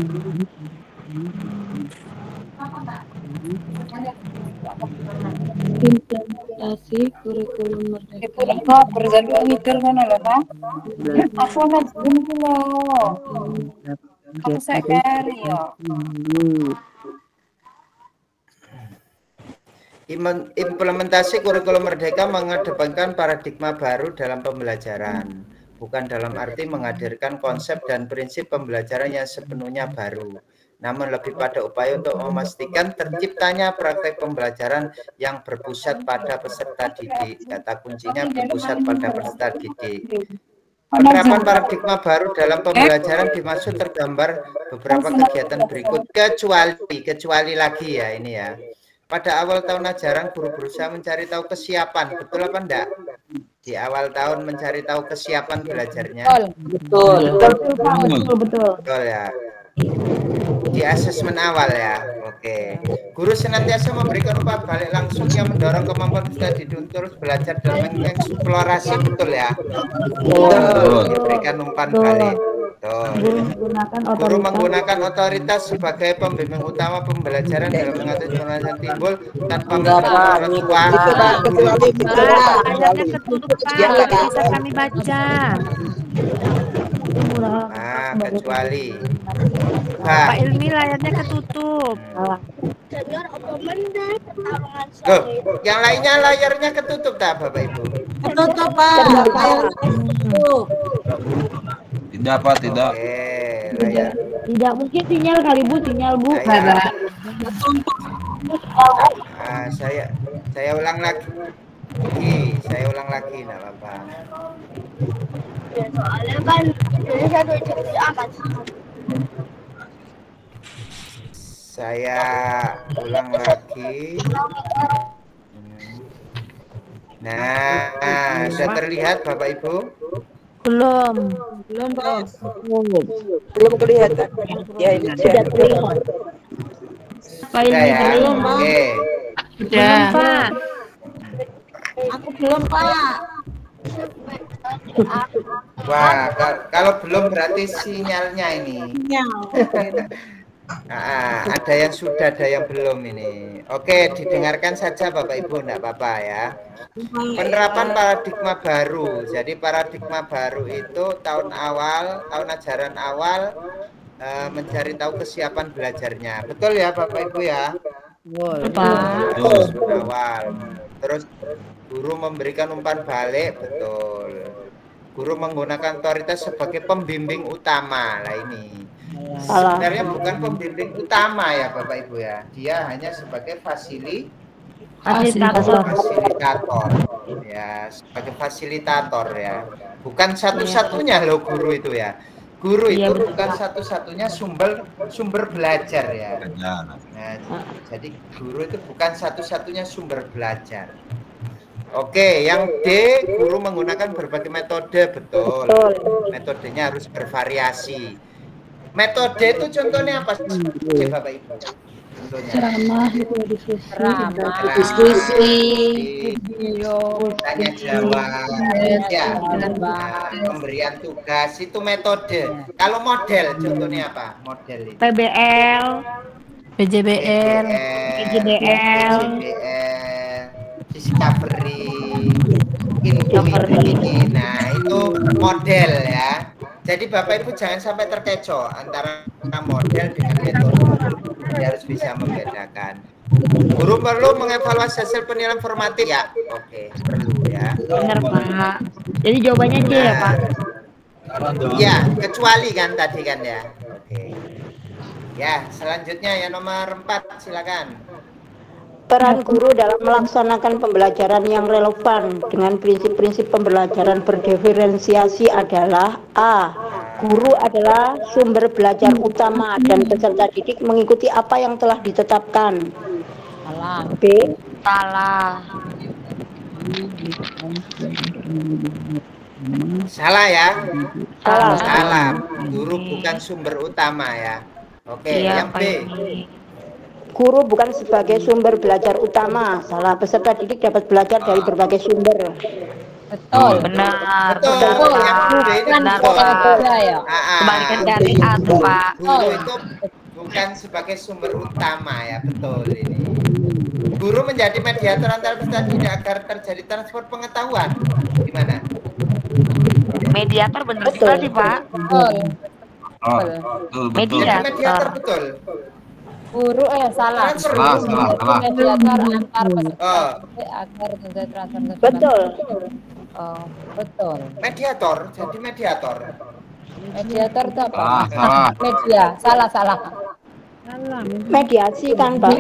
implementasi kurikulum merdeka. Berjadwal mikir mana loh, Pak? Aku ngebun loh. Aku sekali ya. Implementasi kurikulum merdeka mengedepankan paradigma baru dalam pembelajaran, bukan dalam arti menghadirkan konsep dan prinsip pembelajaran yang sepenuhnya baru, namun lebih pada upaya untuk memastikan terciptanya praktek pembelajaran yang berpusat pada peserta didik. Kata kuncinya berpusat pada peserta didik. Penerapan paradigma baru dalam pembelajaran dimaksud tergambar beberapa kegiatan berikut, kecuali lagi ya ini ya. Pada awal tahun ajaran, guru berusaha mencari tahu kesiapan. Betul apa enggak? Di awal tahun mencari tahu kesiapan belajarnya. Betul. Betul ya. Di asesmen awal ya. Oke. Guru senantiasa memberikan umpan balik langsung yang mendorong kemampuan peserta didik terus belajar dan mengeksplorasi. Betul ya. Betul. Diberikan umpan balik. Guru menggunakan otoritas sebagai pembimbing utama pembelajaran dalam mengatasi pembelajaran timbul tanpa melibatkan orang tua. Ayatnya ketutup, Pak. Bisa kami baca. Kecuali Pak Ilmi layarnya ketutup. Loh, yang lainnya layarnya ketutup tak Bapak Ibu? Ketutup, Pak. Layarnya ketutup. Tidak, Pak, tidak. Layar. Tidak mungkin sinyal kali Bu, sinyal Bu. Saya ulang lagi. Saya ulang lagi, enggak apa-apa. Soalnya kan jadi satu amat. Saya ulang lagi. Nah, sudah terlihat Bapak Ibu? Belum, Pak. Belum kelihatan. Ya, ini sudah terlihat. Pak Sudah ya? belum, Oke. Sudah. Pak. Aku belum, Pak. Wah, kalau belum berarti sinyalnya ini. Ada yang sudah, ada yang belum ini. Oke, didengarkan saja Bapak Ibu, enggak apa-apa ya. Penerapan paradigma baru. Jadi paradigma baru itu tahun ajaran awal mencari tahu kesiapan belajarnya. Betul ya Bapak Ibu ya? Betul. Awal. Terus guru memberikan umpan balik, betul. Guru menggunakan otoritas sebagai pembimbing utama. Lah ini. Salah. Sebenarnya bukan pembimbing utama ya Bapak Ibu ya. Dia hanya sebagai fasilitator ya, sebagai fasilitator ya. Bukan satu-satunya loh guru itu ya. Guru itu bukan satu-satunya sumber belajar ya. Nah, jadi guru itu bukan satu-satunya sumber belajar. Oke, yang D, guru menggunakan berbagai metode, betul. Metodenya harus bervariasi. Metode itu contohnya apa sih Bapak Ibu? Contohnya. Ceramah, diskusi, tanya jawab, ya, pemberian tugas itu metode. Kalau model, contohnya apa? Model itu. PBL, PJBL, discovery, intuitif. Nah, itu model ya. Jadi Bapak Ibu jangan sampai terkecoh antara model dengan metode. Dia harus bisa membedakan. Guru perlu mengevaluasi hasil penilaian formatif ya. Oke, perlu ya. Benar Pak. Jadi jawabannya C ya Pak. Ya, kecuali kan tadi kan ya. Oke. Ya, selanjutnya yang nomor 4 silakan. Peran guru dalam melaksanakan pembelajaran yang relevan dengan prinsip-prinsip pembelajaran berdiferensiasi adalah A. Guru adalah sumber belajar utama dan peserta didik mengikuti apa yang telah ditetapkan. B. Salah ya? Salah. Guru bukan sumber utama ya. Oke, yang B. Guru bukan sebagai sumber belajar utama. Salah, peserta didik dapat belajar dari berbagai sumber. Betul. Benar. Betul. Yang B ini betul. Kebalikan dari A tuh, Pak. Guru itu bukan sebagai sumber utama ya, betul ini. Guru menjadi mediator antar peserta didik agar terjadi transfer pengetahuan. Gimana? Mediator benar juga sih, Pak. Betul. Mediator betul. Guru salah. Salah. Mediator antar peserta agar terjadi transfer. Betul. Betul. Mediator, jadi mediator. Mediator itu apa? Salah. Media. Salah. Mediasi kan, Pak?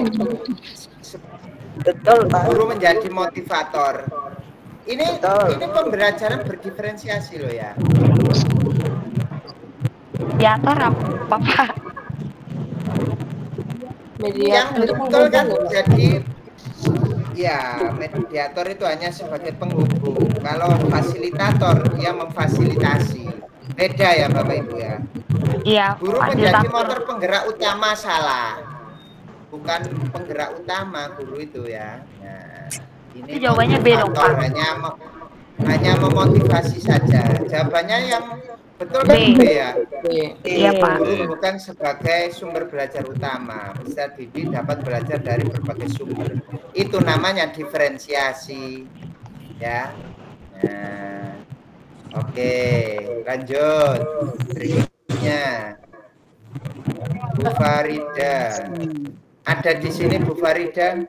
Betul, Pak. Guru menjadi motivator. Ini pembelajaran berdiferensiasi loh ya. Mediator apa, Pak? Yang betul kan jadi ya, mediator itu hanya sebagai penghubung. Kalau fasilitator dia memfasilitasi. Beda ya Bapak Ibu ya. Iya. Guru menjadi motor penggerak utama, salah. Bukan penggerak utama guru itu ya. Nah, ini jawabannya B dong, Pak. Hanya memotivasi saja. Jawabannya yang betul kan B ya? Iya, Pak. Guru bukan sebagai sumber belajar utama. Peserta didik dapat belajar dari berbagai sumber. Itu namanya diferensiasi. Ya. Nah, oke, lanjut. Berikutnya. Bu Farida. Ada di sini Bu Farida?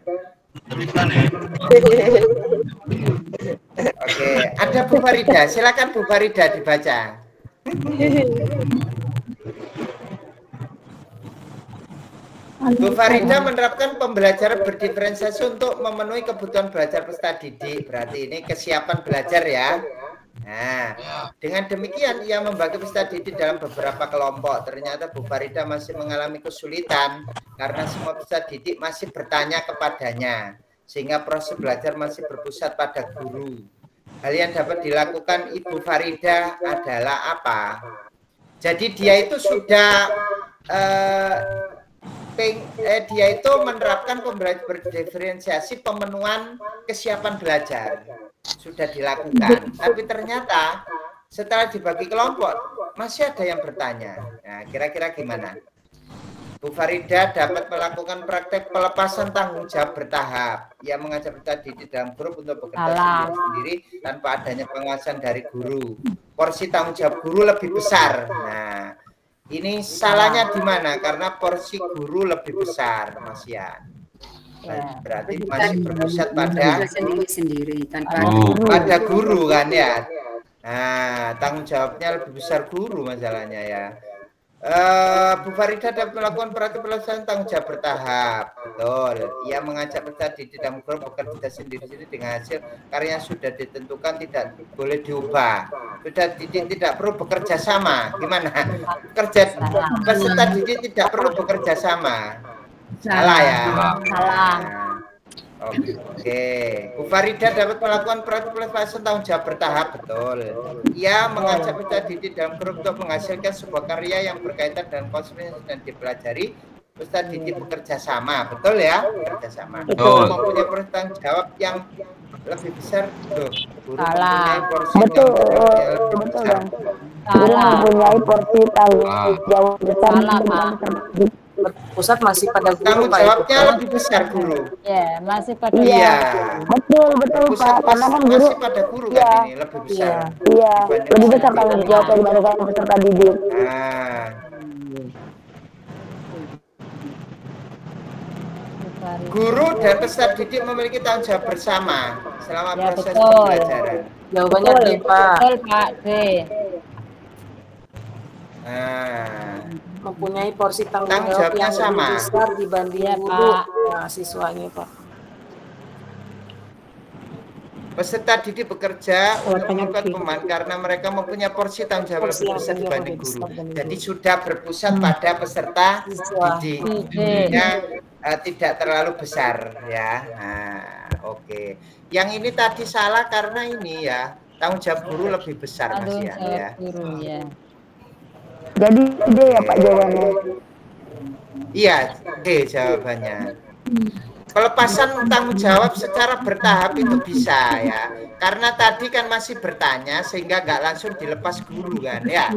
Oke, ada Bu Farida. Silakan Bu Farida dibaca. Bu Farida menerapkan pembelajaran berdiferensiasi untuk memenuhi kebutuhan belajar peserta didik. Berarti ini kesiapan belajar ya. Nah, dengan demikian ia membagi peserta didik dalam beberapa kelompok. Ternyata Bu Farida masih mengalami kesulitan karena semua peserta didik masih bertanya kepadanya, sehingga proses belajar masih berpusat pada guru. Hal yang dapat dilakukan Ibu Farida adalah apa? Jadi dia itu sudah dia itu menerapkan pembelajaran berdiferensiasi pemenuhan kesiapan belajar sudah dilakukan, tapi ternyata setelah dibagi kelompok masih ada yang bertanya. Nah, kira-kira gimana? Bu Farida dapat melakukan praktek pelepasan tanggung jawab bertahap. Ia mengajak peserta didik dalam grup untuk bekerja sendiri tanpa adanya pengawasan dari guru. Porsi tanggung jawab guru lebih besar. Nah, ini salahnya di mana? Karena porsi guru lebih besar, Mas Yan. Berarti masih berpusat pada sendiri pada guru kan ya. Nah, tanggung jawabnya lebih besar guru masalahnya ya. Bu Farida dapat melakukan pelaksanaan tanggung jawab bertahap. Betul. Ia mengajak peserta didik dalam grup bekerja sendiri-sendiri dengan hasil karya yang sudah ditentukan tidak boleh diubah. Peserta didik tidak perlu bekerja sama. Gimana? Peserta didik tidak perlu bekerja sama. Salah ya? Salah. Oke. Bu Farida dapat melakukan pelaksanaan tanggung jawab bertahap. Betul. Ia mengajak peserta didik dalam grup untuk menghasilkan sebuah karya yang berkaitan dengan konsep yang sedang dipelajari. Peserta didik bekerja sama. Betul ya? Bekerja sama. Betul. Mempunyai porsi tanggung jawab yang lebih besar. Guru Salah. mempunyai porsi tanggung jawab yang lebih besar. Salah. Mempunyai porsi tanggung jawab besar. Salah, Pak. Pusat masih pada guru, Tanggung Pak. jawabnya lebih besar guru. Ya, masih pada Iya. Betul Pak. Karena kan guru masih pada guru kan ini lebih besar. Iya, lebih besar tanggung jawabnya dibandingkan peserta didik. Nah. Guru dan peserta didik memiliki tanggung jawab bersama selama proses pembelajaran. Jawabannya D, Pak. Betul, Pak. D. Nah, Mempunyai porsi tanggung Tanggung jawab jawabnya yang sama. lebih besar dibanding Iya, guru Pak. siswanya, Pak. peserta didik bekerja untuk membuat pemahaman karena mereka mempunyai porsi tanggung jawab lebih besar dibanding guru. Jadi sudah berpusat pada peserta didik. Jadinya tidak terlalu besar ya. Nah, oke. Yang ini tadi salah karena ini ya tanggung jawab guru lebih besar Mas Tanggung ya. jawab guru ya. Jadi D ya Pak jawabannya. Iya, D jawabannya. Pelepasan tanggung jawab secara bertahap itu bisa ya. Karena tadi kan masih bertanya sehingga nggak langsung dilepas guru kan ya.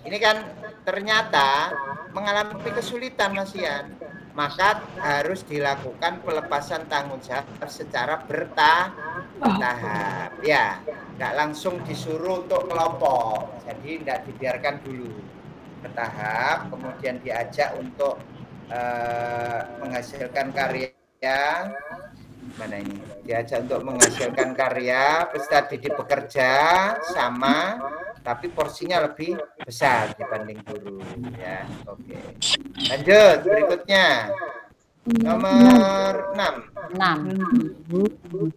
Ini kan ternyata mengalami kesulitan Mas Ian. Maka harus dilakukan pelepasan tanggung jawab secara bertahap ya. Nggak langsung disuruh untuk kelompok. Jadi nggak dibiarkan dulu. Bertahap, kemudian diajak untuk menghasilkan karya. Mana ini? Diajak untuk menghasilkan karya, peserta didik bekerja sama, tapi porsinya lebih besar dibanding guru. Ya, oke. Lanjut berikutnya. Nomor 6.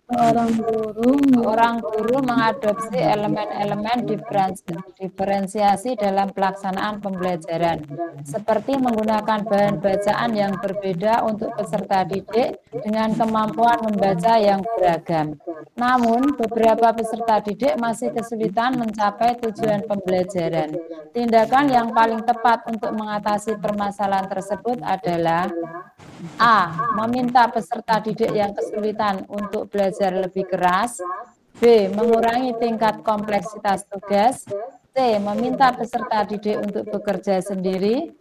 Orang guru mengadopsi elemen-elemen diferensiasi dalam pelaksanaan pembelajaran, seperti menggunakan bahan bacaan yang berbeda untuk peserta didik dengan kemampuan membaca yang beragam. Namun, beberapa peserta didik masih kesulitan mencapai tujuan pembelajaran. Tindakan yang paling tepat untuk mengatasi permasalahan tersebut adalah A. Meminta peserta didik yang kesulitan untuk belajar lebih keras. B. Mengurangi tingkat kompleksitas tugas. C. Meminta peserta didik untuk bekerja sendiri.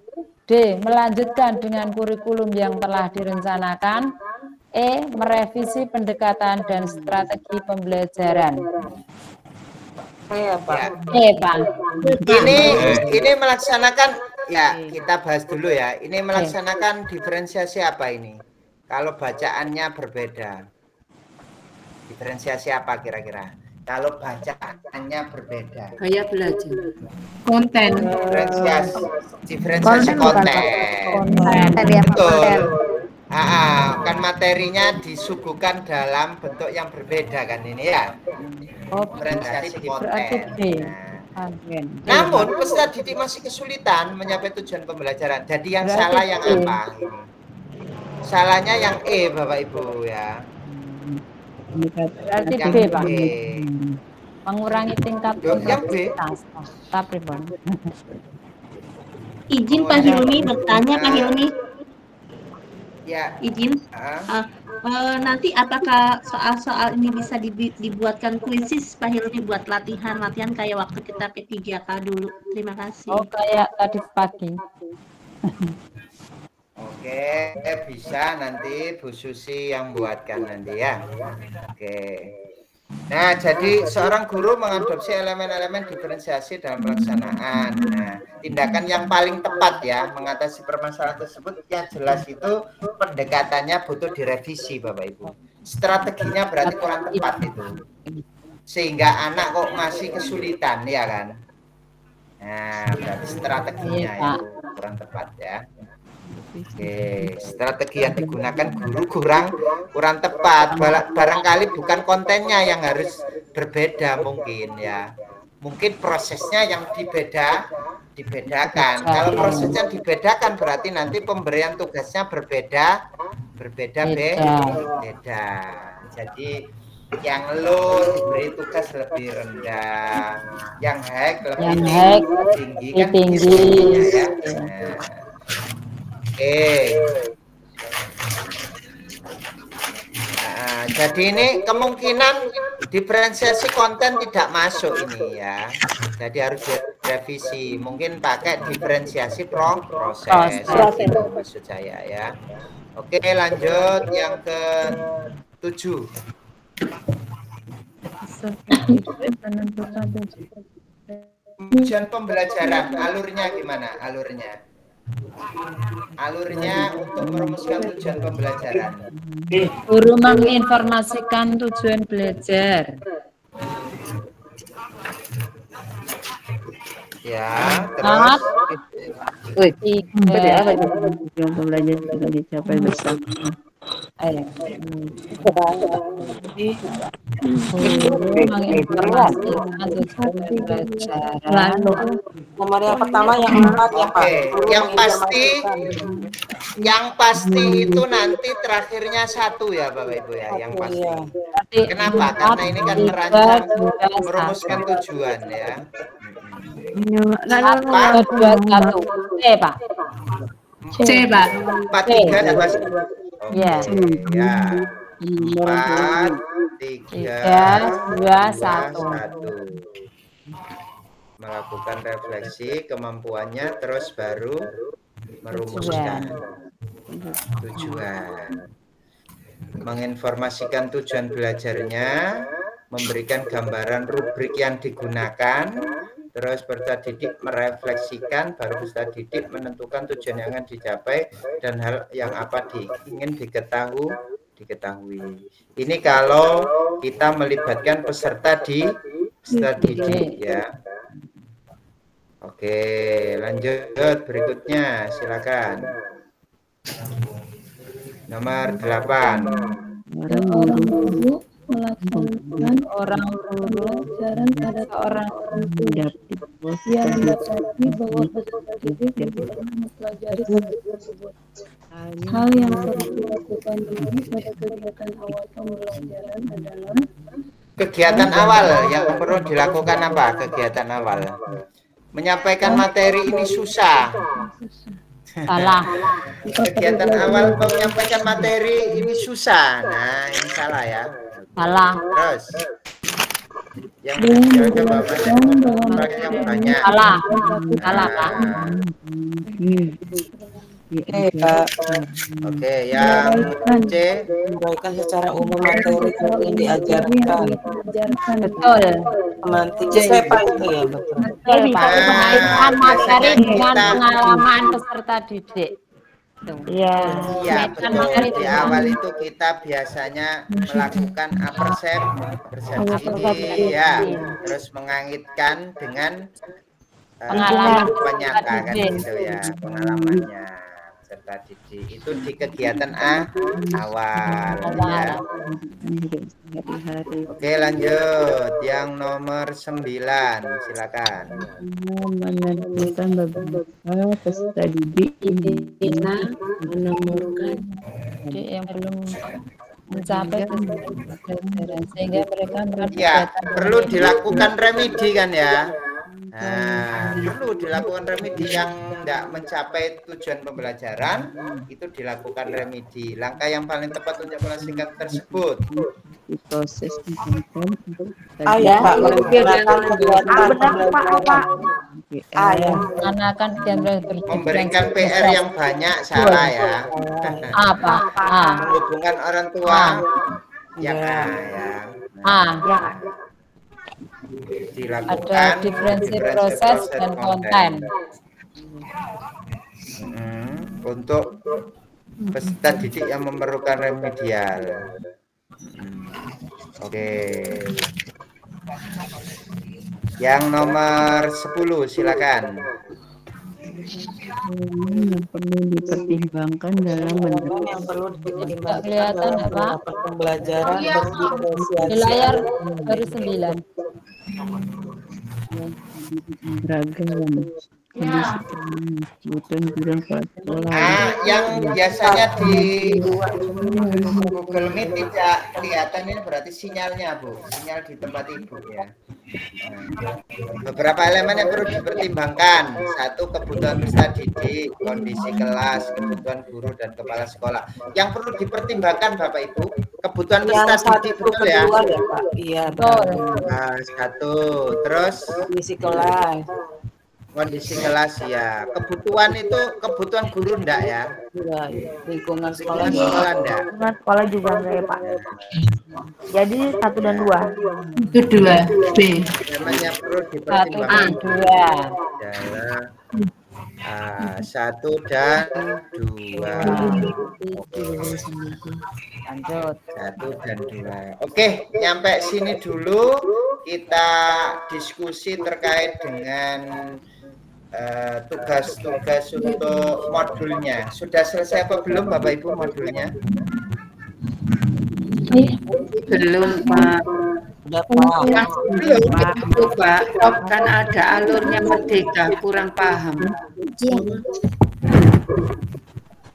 D. Melanjutkan dengan kurikulum yang telah direncanakan. E. Merevisi pendekatan dan strategi pembelajaran. Pak. Pak. Ini melaksanakan ya, kita bahas dulu ya. Ini melaksanakan diferensiasi apa ini? Kalau bacaannya berbeda. Diferensiasi apa kira-kira? Kalau bacaannya berbeda. Gaya belajar. Konten. Diferensiasi konten. Betul. Kan materinya disuguhkan dalam bentuk yang berbeda kan ini ya. Diferensiasi konten. Namun peserta didik masih kesulitan mencapai tujuan pembelajaran. Jadi yang salah yang apa? Salahnya yang E Bapak Ibu ya. Berarti yang B Pak. E. Mengurangi tingkat kompleksitas. Tapi Bang. Izin Pak Hilmi bertanya Pak Hilmi. Ya. Izin. Nanti apakah soal-soal ini bisa dibuatkan kuisis Pak Hilmi buat latihan kayak waktu kita P3K dulu. Terima kasih. Oh, kayak tadi pagi. Oke, bisa nanti Bu Susi yang buatkan nanti ya. Oke. Nah, jadi seorang guru mengadopsi elemen-elemen diferensiasi dalam pelaksanaan. Nah, tindakan yang paling tepat ya mengatasi permasalahan tersebut yang jelas itu pendekatannya butuh direvisi Bapak Ibu. Strateginya berarti kurang tepat itu. Sehingga anak kok masih kesulitan ya kan. Nah, berarti strateginya Iya, yang kurang tepat ya. Oke, strategi yang digunakan guru kurang tepat. Barangkali bukan kontennya yang harus berbeda mungkin ya. Mungkin prosesnya yang dibedakan. Kalau prosesnya dibedakan berarti nanti pemberian tugasnya berbeda. Jadi yang low diberi tugas lebih rendah, yang high lebih tinggi kan tingginya ya. Nah. Oke. Nah, jadi ini kemungkinan diferensiasi konten tidak masuk ini ya. Jadi harus direvisi. Mungkin pakai diferensiasi proses. Itu maksud saya ya. Oke, lanjut yang ke-7. Tujuan pembelajaran, alurnya gimana? Alurnya untuk merumuskan tujuan pembelajaran. Guru menginformasikan tujuan belajar. Ya, terus. Tujuan pembelajaran tidak dicapai bersama. Nomor yang pertama yang 4 ya Pak. Yang pasti itu nanti terakhirnya 1 ya Bapak Ibu ya, yang pasti. Kenapa? Karena ini kan merancang merumuskan tujuan ya. Pak. C, Pak. 4, 3, 2, 1. Ya. 4, 3, 2, 1. Melakukan refleksi kemampuannya terus baru merumuskan tujuan. Menginformasikan tujuan belajarnya, memberikan gambaran rubrik yang digunakan, terus peserta didik merefleksikan, baru peserta didik menentukan tujuan yang akan dicapai dan hal yang apa ingin diketahui. Ini kalau kita melibatkan peserta didik ya. Oke, lanjut berikutnya, silakan. Nomor 8. Melaksanakan orang pembelajaran pada seorang guru yang mendapati bahwa peserta didik tidak mempelajari topik tersebut. Hal yang perlu dilakukan ini pada kegiatan awal pembelajaran adalah kegiatan awal yang perlu dilakukan apa? Kegiatan awal menyampaikan materi ini susah. Salah. Kegiatan awal menyampaikan materi ini susah. Nah, ini salah ya. Salah. Terus yang banyak. Salah. Salah, Pak. Oke, yang C, Menyampaikan secara umum materi yang diajarkan. Betul. Semantik Pak itu ya, betul. Betul, Pak. Mengaitkan materi dengan pengalaman peserta didik. Iya, betul. Di awal itu kita biasanya melakukan persepsi ya, terus mengaitkan dengan pengalaman nyata kan gitu ya, pengalamannya peserta didik itu di kegiatan awal ya. Oke, lanjut yang nomor 9, silakan. Menemukan beberapa peserta didik menemukan yang belum mencapai pembelajaran sehingga mereka ya perlu dilakukan remedi kan ya. Nah, perlu dilakukan remedi yang tidak mencapai tujuan pembelajaran, itu dilakukan remedi. Langkah yang paling tepat untuk menyelesaikan tersebut. Proses untuk ya Pak, merencanakan kegiatan pembelajaran. Merencanakan memberikan PR yang banyak, salah ya. Apa? Menghubungkan orang tua. Yang ya. Dilakukan ada diferensi proses dan konten. Untuk peserta didik yang memerlukan remedial. Oke. Yang nomor 10 silakan. Yang perlu dipertimbangkan dalam Yang perlu dipertimbangkan kelihatan dalam Pak? beberapa pembelajaran berdifferensiasi. Di layar baru 9. beragam kondisi dan yang biasanya di Google Meet tidak kelihatan ini berarti sinyalnya Bu, sinyal di tempat Ibu ya. Beberapa elemen yang perlu dipertimbangkan: satu, kebutuhan peserta didik, kondisi kelas, kebutuhan guru dan kepala sekolah. Yang perlu dipertimbangkan Bapak Ibu, kebutuhan peserta didik, betul ya? Pak? Iya, betul. Nah, satu, terus kondisi kelas. Kondisi kelas ya. Kebutuhan itu kebutuhan guru enggak ya? Iya, lingkungan sekolah enggak. Lingkungan sekolah juga enggak ya Pak? Jadi 1 dan 2. Itu 2 B. Namanya perlu dipertimbangkan. 1 dan 2. Lanjut. 1 dan 2. Oke, nyampe sini dulu kita diskusi terkait dengan tugas-tugas untuk modulnya. Sudah selesai apa belum Bapak Ibu modulnya? Belum Pak. Belum Pak. Kan ada alurnya Merdeka, kurang paham.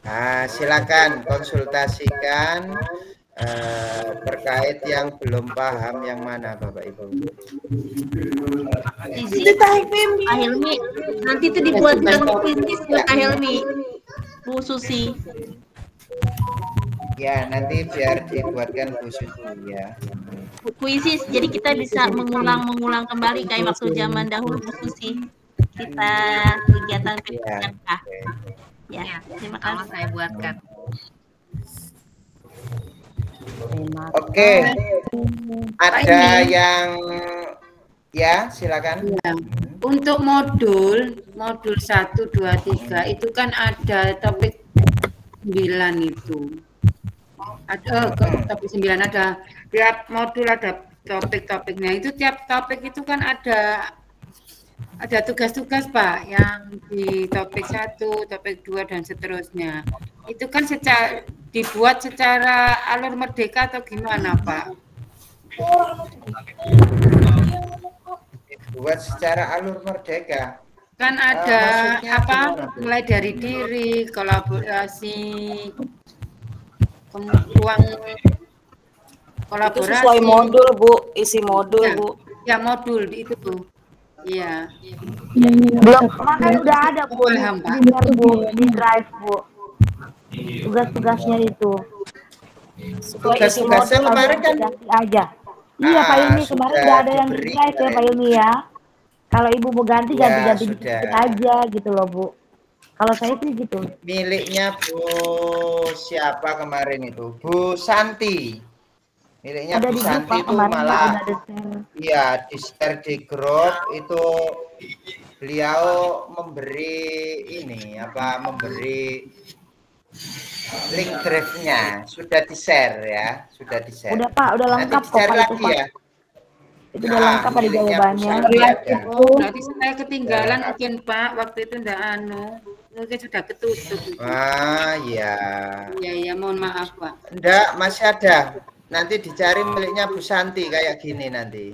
Nah, silakan konsultasikan terkait yang belum paham yang mana Bapak Ibu. Kak Helmi, nanti itu dibuatkan kuisis buat Kak Helmi, Bu Susi. Ya, nanti biar dibuatkan Bu Susi ya. Kuisis, jadi kita bisa mengulang kembali kayak waktu zaman dahulu Bu Susi. Kita kegiatan PPK. Ya, terima kasih. Saya buatkan. Oke, ada yang ya silakan. Ya. Untuk modul 1, 2, 3 itu kan ada topik 9 itu. Ada topik 9 ada tiap modul ada topik-topiknya. Itu tiap topik itu kan ada tugas-tugas Pak yang di topik 1, topik 2 dan seterusnya. Itu kan dibuat secara alur Merdeka atau gimana Pak? Dibuat secara alur Merdeka. Kan ada mulai dari diri, kolaborasi, ruang kolaborasi. Itu sesuai modul Bu, isi modul ya, Bu. Ya modul itu tuh. Iya. Belum kemarin udah ada Bu di drive Bu. Tugas-tugasnya itu. Tugas-tugasnya kemarin kan aja. Iya Pak Ilmi kemarin udah ada yang di drive ya Pak Ilmi ya. Kalau Ibu mau ganti ganti dikit aja gitu loh Bu. Kalau saya sih gitu. Miliknya Bu siapa kemarin itu? Bu Santi. Miliknya Bu Santi itu malah iya di-share di grup itu beliau memberi memberi link drive-nya sudah di-share ya, sudah di-share. Udah Pak, udah lengkap kok Pak lagi itu, ya. Itu udah lengkap ada jawabannya. Berarti saya ketinggalan mungkin Pak, waktu itu mungkin sudah ketutup. Iya. Iya, mohon maaf Pak. Enggak, masih ada. Nanti dicari miliknya Bu Santi kayak gini nanti.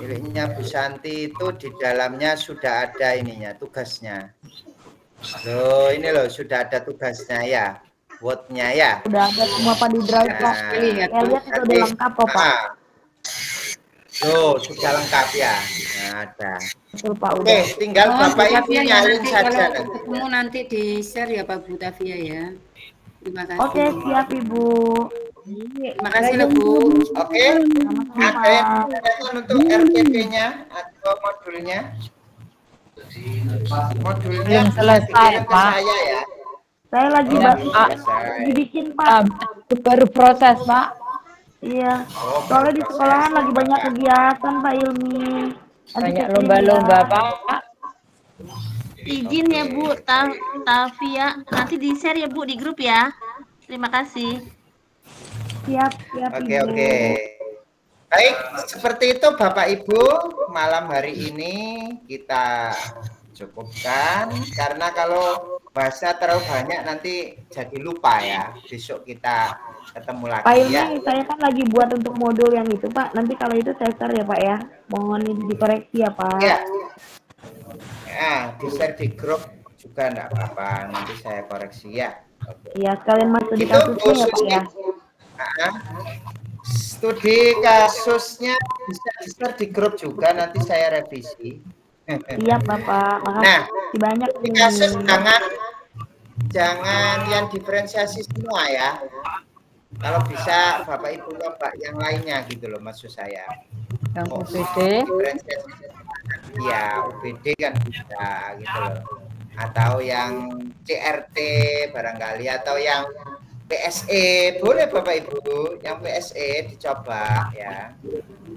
Miliknya Bu Santi itu di dalamnya sudah ada ininya, tugasnya. Loh, ini loh sudah ada tugasnya ya. Word-nya ya. Udah ada semua Pak di drive Pak. Saya lihat itu udah lengkap kok Pak. Loh, sudah lengkap ya. Nah, ada. Betul Pak udah. Oke, tinggal Bapak Ibu nyalin saja nanti. Ketemu nanti di share ya Pak Bu Tavia ya. Terima kasih. Oke, siap Ibu. Terima kasih loh Bu. Oke. Ada yang untuk RPP-nya atau modulnya? Modulnya belum selesai Pak. Saya ya. Saya lagi bikin Pak. Baru proses Pak. Iya. Soalnya di sekolahan lagi banyak kegiatan Pak Ilmi. Banyak lomba-lomba Pak. Izin ya Bu Tavia, nanti di-share ya Bu di grup ya. Terima kasih. Siap Oke, Ibu. oke. Baik, seperti itu Bapak Ibu, malam hari ini kita cukupkan karena kalau bahasa terlalu banyak nanti jadi lupa ya. Besok kita ketemu lagi Pak ya. Ilmi, saya kan lagi buat untuk modul yang itu Pak. Nanti kalau itu saya share ya Pak ya. Mohon dikoreksi ya Pak. Ya. Di-share di grup juga enggak apa-apa. Nanti saya koreksi ya. Iya, sekalian masuk di kasusnya ya Pak ya. Studi kasusnya bisa di-share di grup juga, nanti saya revisi. Iya Bapak, makasih banyak. Di kasus jangan yang diferensiasi semua ya. Kalau bisa Bapak Ibu coba yang lainnya gitu loh maksud saya. Yang UBD? Ya, UBD kan bisa gitu loh. Atau yang CRT barangkali, atau yang PSE boleh Bapak Ibu, yang PSE dicoba ya.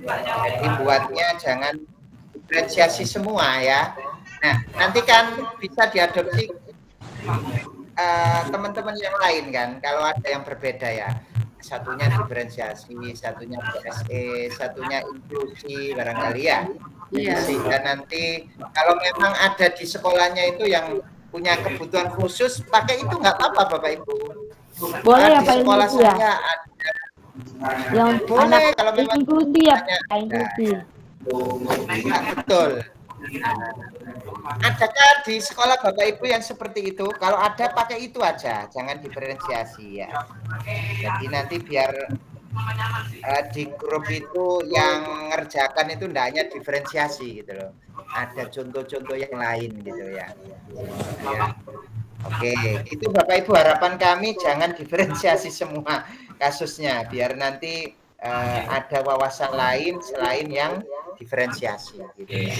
Jadi buatnya jangan diferensiasi semua ya. Nah, nanti kan bisa diadopsi teman-teman yang lain kan, kalau ada yang berbeda ya. Satunya diferensiasi, satunya PSE, satunya inklusi barangkali ya. Sehingga nanti kalau memang ada di sekolahnya itu yang punya kebutuhan khusus, pakai itu nggak apa-apa Bapak Ibu. Boleh ya di Pak sekolah Ilmi saya ya? ada. Yang Boleh kalau memang inklusi ya Pak, inklusi. Betul. Adakah di sekolah Bapak Ibu yang seperti itu? Kalau ada pakai itu aja, jangan diferensiasi ya. Jadi nanti biar di grup itu yang ngerjakan itu enggak hanya diferensiasi gitu loh. Ada contoh-contoh yang lain gitu ya. Oke, itu Bapak Ibu harapan kami jangan diferensiasi semua kasusnya, biar nanti ada wawasan lain selain yang diferensiasi gitu ya.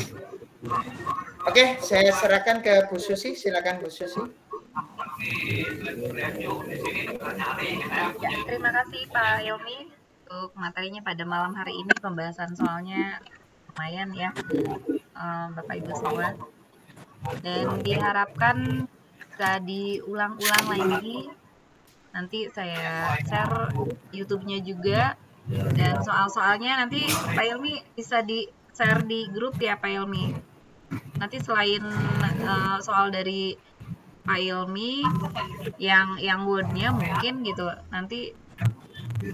Oke, saya serahkan ke Bu Susi, silakan Bu Susi. Ya, terima kasih Pak Ilmi untuk materinya pada malam hari ini. Pembahasan soalnya lumayan ya Bapak Ibu semua, dan diharapkan bisa diulang-ulang lagi. Nanti saya share YouTube-nya juga, dan soal-soalnya nanti Pak Ilmi bisa di-share di grup ya Pak Ilmi. Nanti selain soal dari Pak Ilmi yang wordnya mungkin gitu, nanti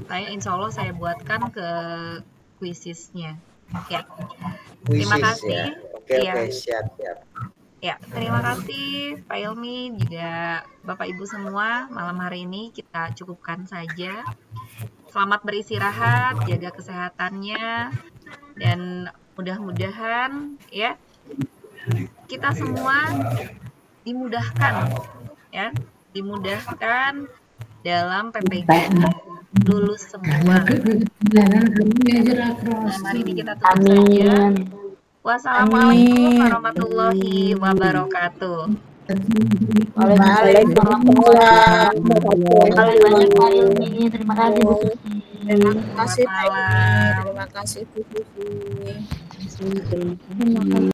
saya insya Allah saya buatkan ke quizisnya ya. Terima kasih ya. Oke, siap. Ya, terima kasih Pak Ilmi, juga Bapak Ibu semua. Malam hari ini kita cukupkan saja. Selamat beristirahat, jaga kesehatannya, dan mudah-mudahan ya kita semua dimudahkan ya, dimudahkan dalam PPG, lulus semua. Malam hari ini kita tutup saja. Wassalamualaikum warahmatullahi wabarakatuh. Waalaikumsalam. Terima kasih Bu Susi. Terima kasih Pak Ilmi. Terima kasih Bu Susi. Terima kasih.